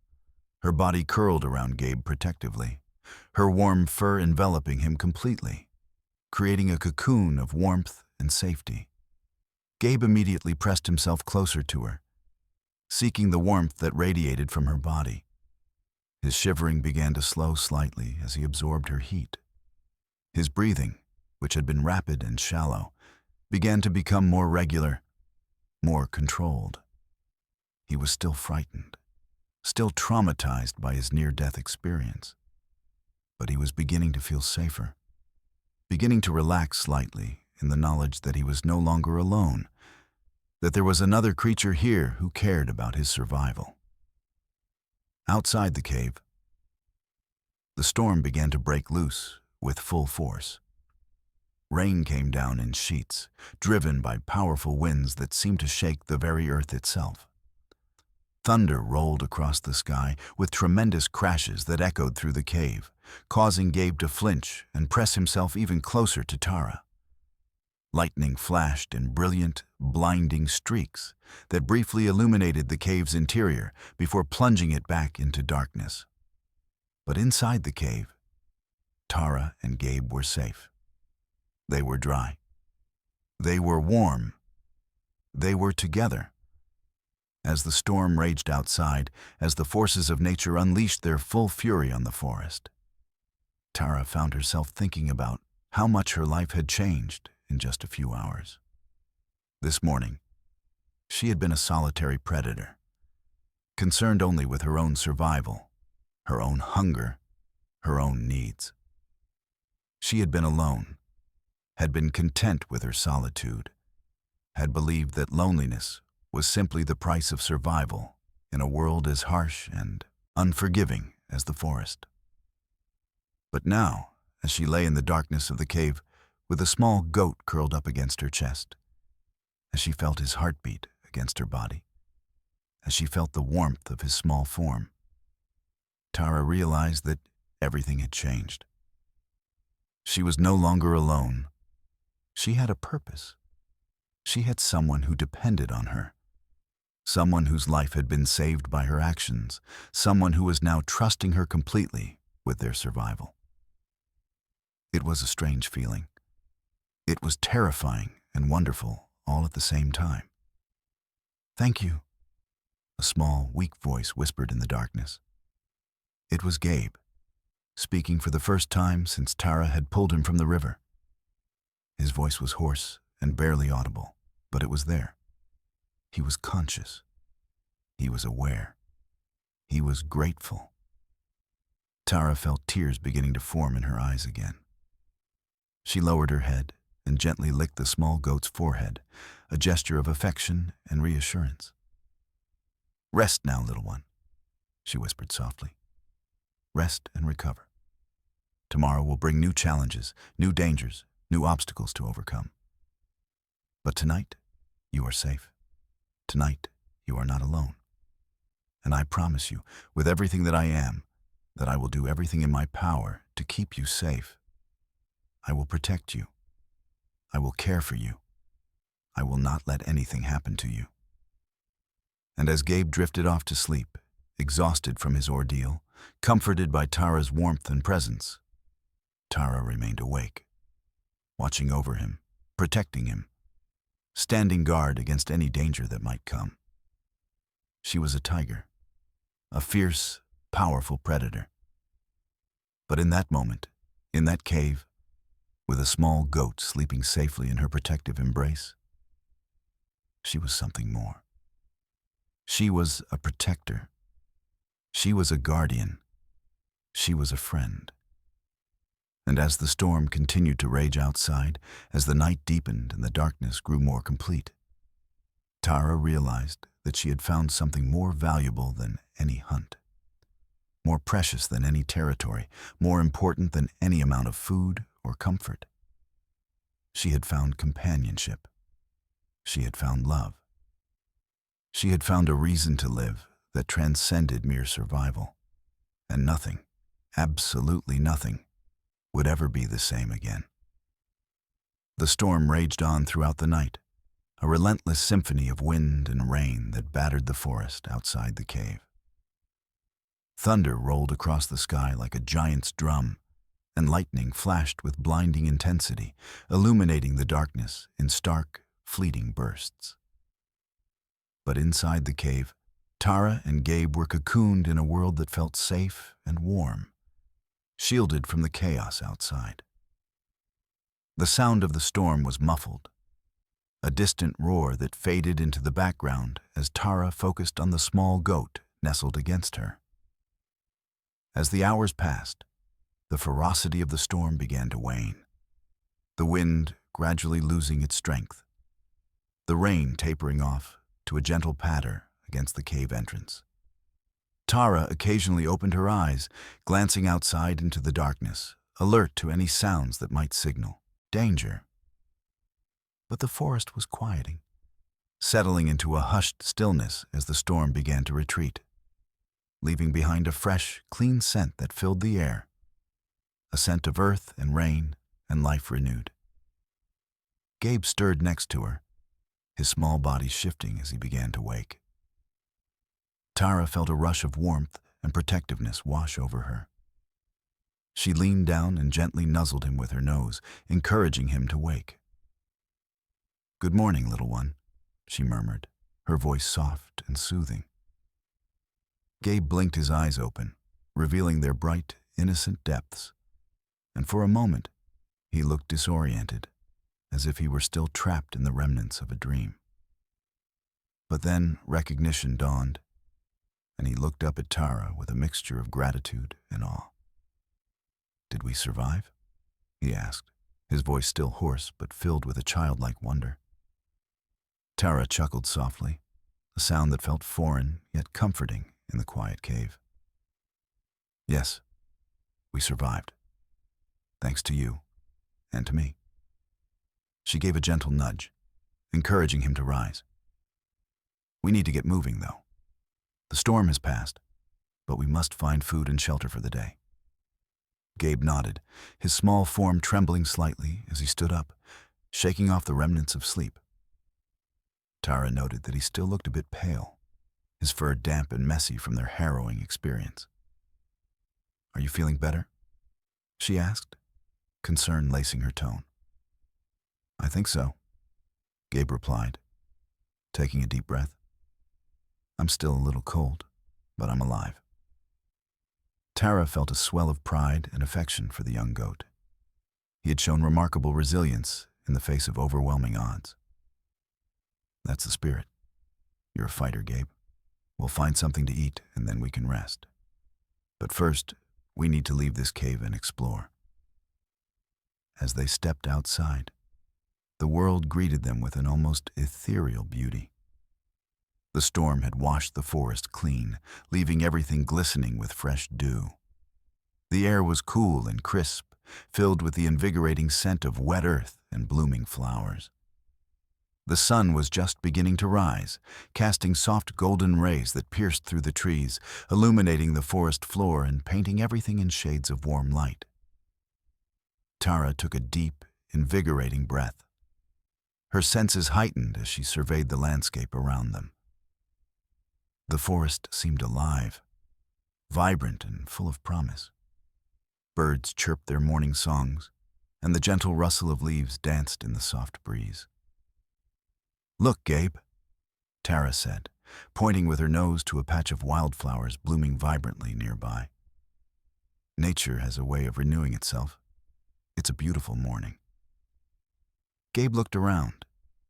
her body curled around Gabe protectively, her warm fur enveloping him completely, creating a cocoon of warmth and safety. Gabe immediately pressed himself closer to her, seeking the warmth that radiated from her body. His shivering began to slow slightly as he absorbed her heat. His breathing, which had been rapid and shallow, began to become more regular, more controlled. He was still frightened, still traumatized by his near-death experience. But he was beginning to feel safer, beginning to relax slightly in the knowledge that he was no longer alone, that there was another creature here who cared about his survival. Outside the cave, the storm began to break loose with full force. Rain came down in sheets, driven by powerful winds that seemed to shake the very earth itself. Thunder rolled across the sky with tremendous crashes that echoed through the cave, causing Gabe to flinch and press himself even closer to Tara. Lightning flashed in brilliant, blinding streaks that briefly illuminated the cave's interior before plunging it back into darkness. But inside the cave, Tara and Gabe were safe. They were dry. They were warm. They were together. As the storm raged outside, as the forces of nature unleashed their full fury on the forest, Tara found herself thinking about how much her life had changed in just a few hours. This morning, she had been a solitary predator, concerned only with her own survival, her own hunger, her own needs. She had been alone, had been content with her solitude, had believed that loneliness was simply the price of survival in a world as harsh and unforgiving as the forest. But now, as she lay in the darkness of the cave with a small goat curled up against her chest, as she felt his heartbeat against her body, as she felt the warmth of his small form, Tara realized that everything had changed. She was no longer alone. She had a purpose. She had someone who depended on her, someone whose life had been saved by her actions, someone who was now trusting her completely with their survival. It was a strange feeling. It was terrifying and wonderful all at the same time. "Thank you," a small, weak voice whispered in the darkness. It was Gabe, speaking for the first time since Tara had pulled him from the river. His voice was hoarse and barely audible, but it was there. He was conscious. He was aware. He was grateful. Tara felt tears beginning to form in her eyes again. She lowered her head and gently licked the small goat's forehead, a gesture of affection and reassurance. "Rest now, little one," she whispered softly. "Rest and recover. Tomorrow will bring new challenges, new dangers, new obstacles to overcome. But tonight, you are safe. Tonight, you are not alone. And I promise you, with everything that I am, that I will do everything in my power to keep you safe. I will protect you. I will care for you. I will not let anything happen to you." And as Gabe drifted off to sleep, exhausted from his ordeal, comforted by Tara's warmth and presence, Tara remained awake, watching over him, protecting him, standing guard against any danger that might come. She was a tiger, a fierce, powerful predator. But in that moment, in that cave, with a small goat sleeping safely in her protective embrace, she was something more. She was a protector. She was a guardian. She was a friend. And as the storm continued to rage outside, as the night deepened and the darkness grew more complete, Tara realized that she had found something more valuable than any hunt, more precious than any territory, more important than any amount of food or comfort. She had found companionship. She had found love. She had found a reason to live that transcended mere survival, and nothing, absolutely nothing, would ever be the same again. The storm raged on throughout the night, a relentless symphony of wind and rain that battered the forest outside the cave. Thunder rolled across the sky like a giant's drum, and lightning flashed with blinding intensity, illuminating the darkness in stark, fleeting bursts. But inside the cave, Tara and Gabe were cocooned in a world that felt safe and warm, shielded from the chaos outside. The sound of the storm was muffled, a distant roar that faded into the background as Tara focused on the small goat nestled against her. As the hours passed, the ferocity of the storm began to wane, the wind gradually losing its strength, the rain tapering off to a gentle patter against the cave entrance. Tara occasionally opened her eyes, glancing outside into the darkness, alert to any sounds that might signal danger. But the forest was quieting, settling into a hushed stillness as the storm began to retreat, leaving behind a fresh, clean scent that filled the air, a scent of earth and rain and life renewed. Gabe stirred next to her, his small body shifting as he began to wake. Tara felt a rush of warmth and protectiveness wash over her. She leaned down and gently nuzzled him with her nose, encouraging him to wake. "Good morning, little one," she murmured, her voice soft and soothing. Gabe blinked his eyes open, revealing their bright, innocent depths, and for a moment he looked disoriented, as if he were still trapped in the remnants of a dream. But then recognition dawned, and he looked up at Tara with a mixture of gratitude and awe. "Did we survive?" he asked, his voice still hoarse but filled with a childlike wonder. Tara chuckled softly, a sound that felt foreign yet comforting in the quiet cave. "Yes, we survived. Thanks to you, and to me." She gave a gentle nudge, encouraging him to rise. "We need to get moving, though. The storm has passed, but we must find food and shelter for the day." Gabe nodded, his small form trembling slightly as he stood up, shaking off the remnants of sleep. Tara noted that he still looked a bit pale, his fur damp and messy from their harrowing experience. "Are you feeling better?" she asked, concern lacing her tone. "I think so," Gabe replied, taking a deep breath. "I'm still a little cold, but I'm alive." Tara felt a swell of pride and affection for the young goat. He had shown remarkable resilience in the face of overwhelming odds. "That's the spirit. You're a fighter, Gabe. We'll find something to eat and then we can rest. But first, we need to leave this cave and explore." As they stepped outside, the world greeted them with an almost ethereal beauty. The storm had washed the forest clean, leaving everything glistening with fresh dew. The air was cool and crisp, filled with the invigorating scent of wet earth and blooming flowers. The sun was just beginning to rise, casting soft golden rays that pierced through the trees, illuminating the forest floor and painting everything in shades of warm light. Tara took a deep, invigorating breath. Her senses heightened as she surveyed the landscape around them. The forest seemed alive, vibrant and full of promise. Birds chirped their morning songs, and the gentle rustle of leaves danced in the soft breeze. "Look, Gabe," Tara said, pointing with her nose to a patch of wildflowers blooming vibrantly nearby. "Nature has a way of renewing itself. It's a beautiful morning." Gabe looked around,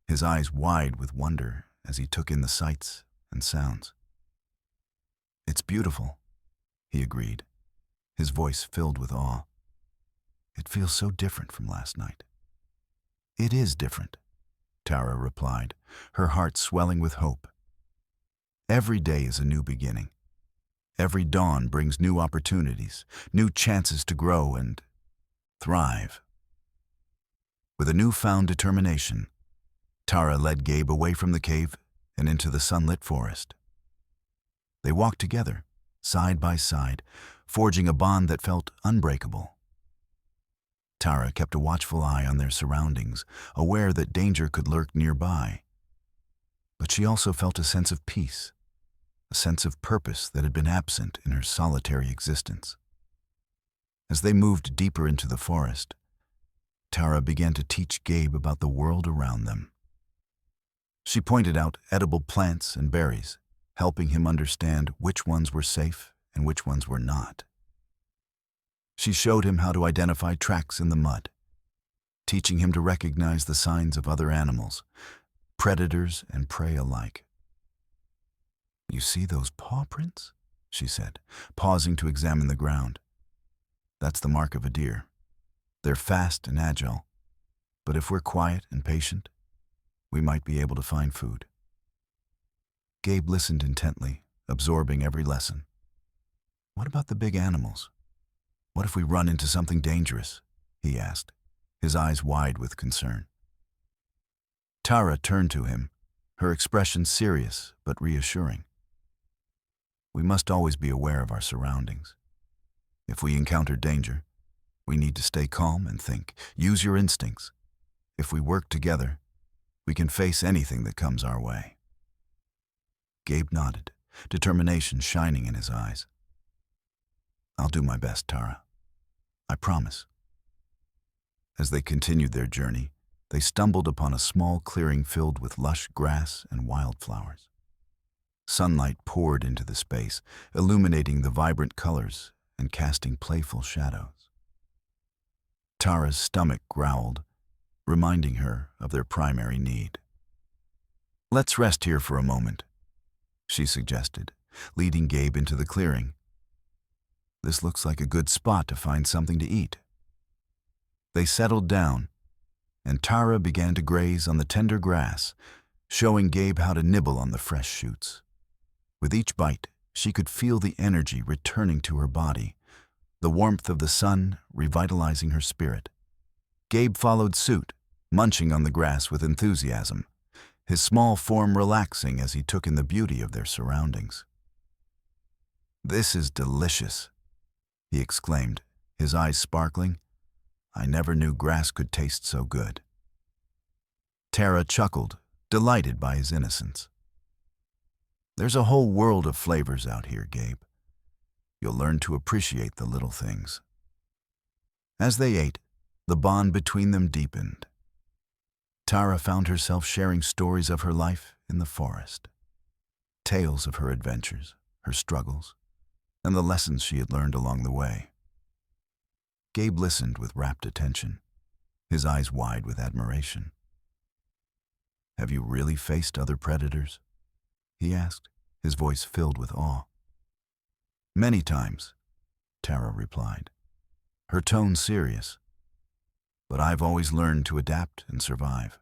his eyes wide with wonder as he took in the sights and sounds. "It's beautiful," he agreed, his voice filled with awe. "It feels so different from last night." "It is different," Tara replied, her heart swelling with hope. Every day is a new beginning. Every dawn brings new opportunities, new chances to grow and thrive. With a newfound determination, Tara led Gabe away from the cave and into the sunlit forest. They walked together, side by side, forging a bond that felt unbreakable. Tara kept a watchful eye on their surroundings, aware that danger could lurk nearby. But she also felt a sense of peace, a sense of purpose that had been absent in her solitary existence. As they moved deeper into the forest, Tara began to teach Gabe about the world around them. She pointed out edible plants and berries, helping him understand which ones were safe and which ones were not. She showed him how to identify tracks in the mud, teaching him to recognize the signs of other animals, predators and prey alike. "You see those paw prints?" she said, pausing to examine the ground. "That's the mark of a deer. They're fast and agile, but if we're quiet and patient, we might be able to find food." Gabe listened intently, absorbing every lesson. "What about the big animals? What if we run into something dangerous?" he asked, his eyes wide with concern. Tara turned to him, her expression serious but reassuring. "We must always be aware of our surroundings. If we encounter danger, we need to stay calm and think. Use your instincts. If we work together, we can face anything that comes our way." Gabe nodded, determination shining in his eyes. "I'll do my best, Tara. I promise." As they continued their journey, they stumbled upon a small clearing filled with lush grass and wildflowers. Sunlight poured into the space, illuminating the vibrant colors and casting playful shadows. Tara's stomach growled, reminding her of their primary need. "Let's rest here for a moment," she suggested, leading Gabe into the clearing. "This looks like a good spot to find something to eat." They settled down, and Tara began to graze on the tender grass, showing Gabe how to nibble on the fresh shoots. With each bite, she could feel the energy returning to her body, the warmth of the sun revitalizing her spirit. Gabe followed suit, munching on the grass with enthusiasm, his small form relaxing as he took in the beauty of their surroundings. "This is delicious," he exclaimed, his eyes sparkling. "I never knew grass could taste so good." Tara chuckled, delighted by his innocence. "There's a whole world of flavors out here, Gabe. You'll learn to appreciate the little things." As they ate, the bond between them deepened. Tara found herself sharing stories of her life in the forest, tales of her adventures, her struggles, and the lessons she had learned along the way. Gabe listened with rapt attention, his eyes wide with admiration. "Have you really faced other predators?" he asked, his voice filled with awe. "Many times," Tara replied, her tone serious. "But I've always learned to adapt and survive.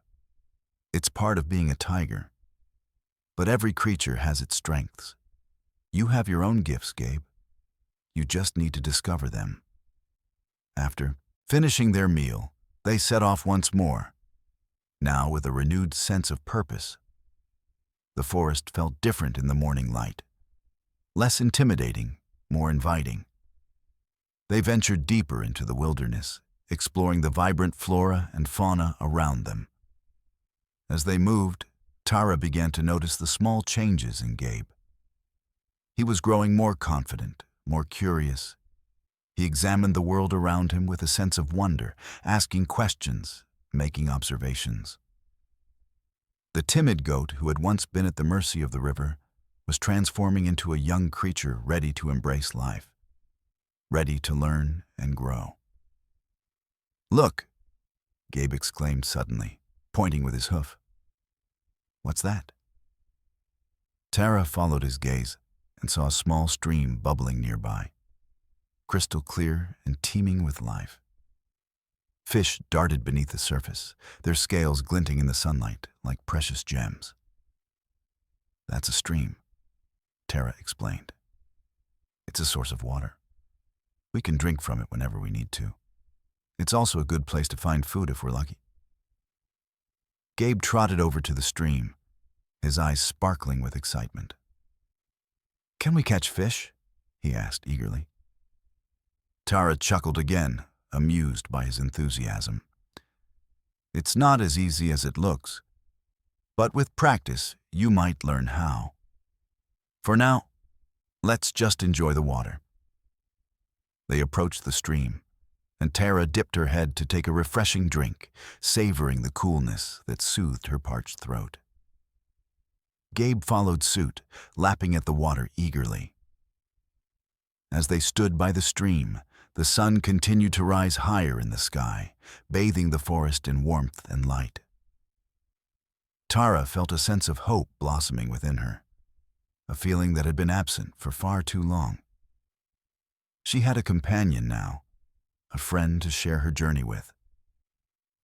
It's part of being a tiger. But every creature has its strengths. You have your own gifts, Gabe. You just need to discover them." After finishing their meal, they set off once more, now with a renewed sense of purpose. The forest felt different in the morning light, less intimidating, more inviting. They ventured deeper into the wilderness, exploring the vibrant flora and fauna around them. As they moved, Tara began to notice the small changes in Gabe. He was growing more confident, more curious. He examined the world around him with a sense of wonder, asking questions, making observations. The timid goat who had once been at the mercy of the river was transforming into a young creature ready to embrace life, ready to learn and grow. "Look!" Gabe exclaimed suddenly, pointing with his hoof. "What's that?" Tara followed his gaze and saw a small stream bubbling nearby, crystal clear and teeming with life. Fish darted beneath the surface, their scales glinting in the sunlight like precious gems. "That's a stream," Tara explained. "It's a source of water. We can drink from it whenever we need to. It's also a good place to find food if we're lucky." Gabe trotted over to the stream, his eyes sparkling with excitement. "Can we catch fish?" he asked eagerly. Tara chuckled again, amused by his enthusiasm. "It's not as easy as it looks, but with practice, you might learn how. For now, let's just enjoy the water." They approached the stream, and Tara dipped her head to take a refreshing drink, savoring the coolness that soothed her parched throat. Gabe followed suit, lapping at the water eagerly. As they stood by the stream, the sun continued to rise higher in the sky, bathing the forest in warmth and light. Tara felt a sense of hope blossoming within her, a feeling that had been absent for far too long. She had a companion now, a friend to share her journey with.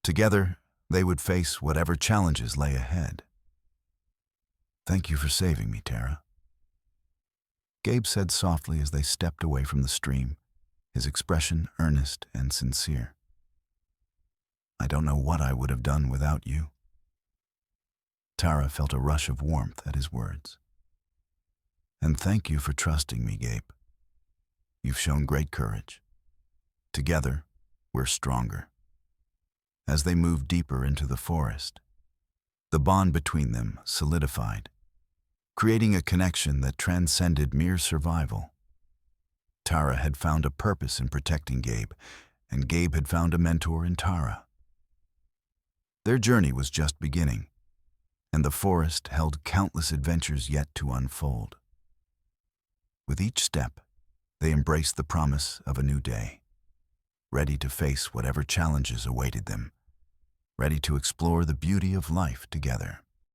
Together, they would face whatever challenges lay ahead. "Thank you for saving me, Tara," Gabe said softly as they stepped away from the stream, his expression earnest and sincere. "I don't know what I would have done without you." Tara felt a rush of warmth at his words. "And thank you for trusting me, Gabe. You've shown great courage. Together, we're stronger." As they moved deeper into the forest, the bond between them solidified, creating a connection that transcended mere survival. Tara had found a purpose in protecting Gabe, and Gabe had found a mentor in Tara. Their journey was just beginning, and the forest held countless adventures yet to unfold. With each step, they embraced the promise of a new day, ready to face whatever challenges awaited them, ready to explore the beauty of life together.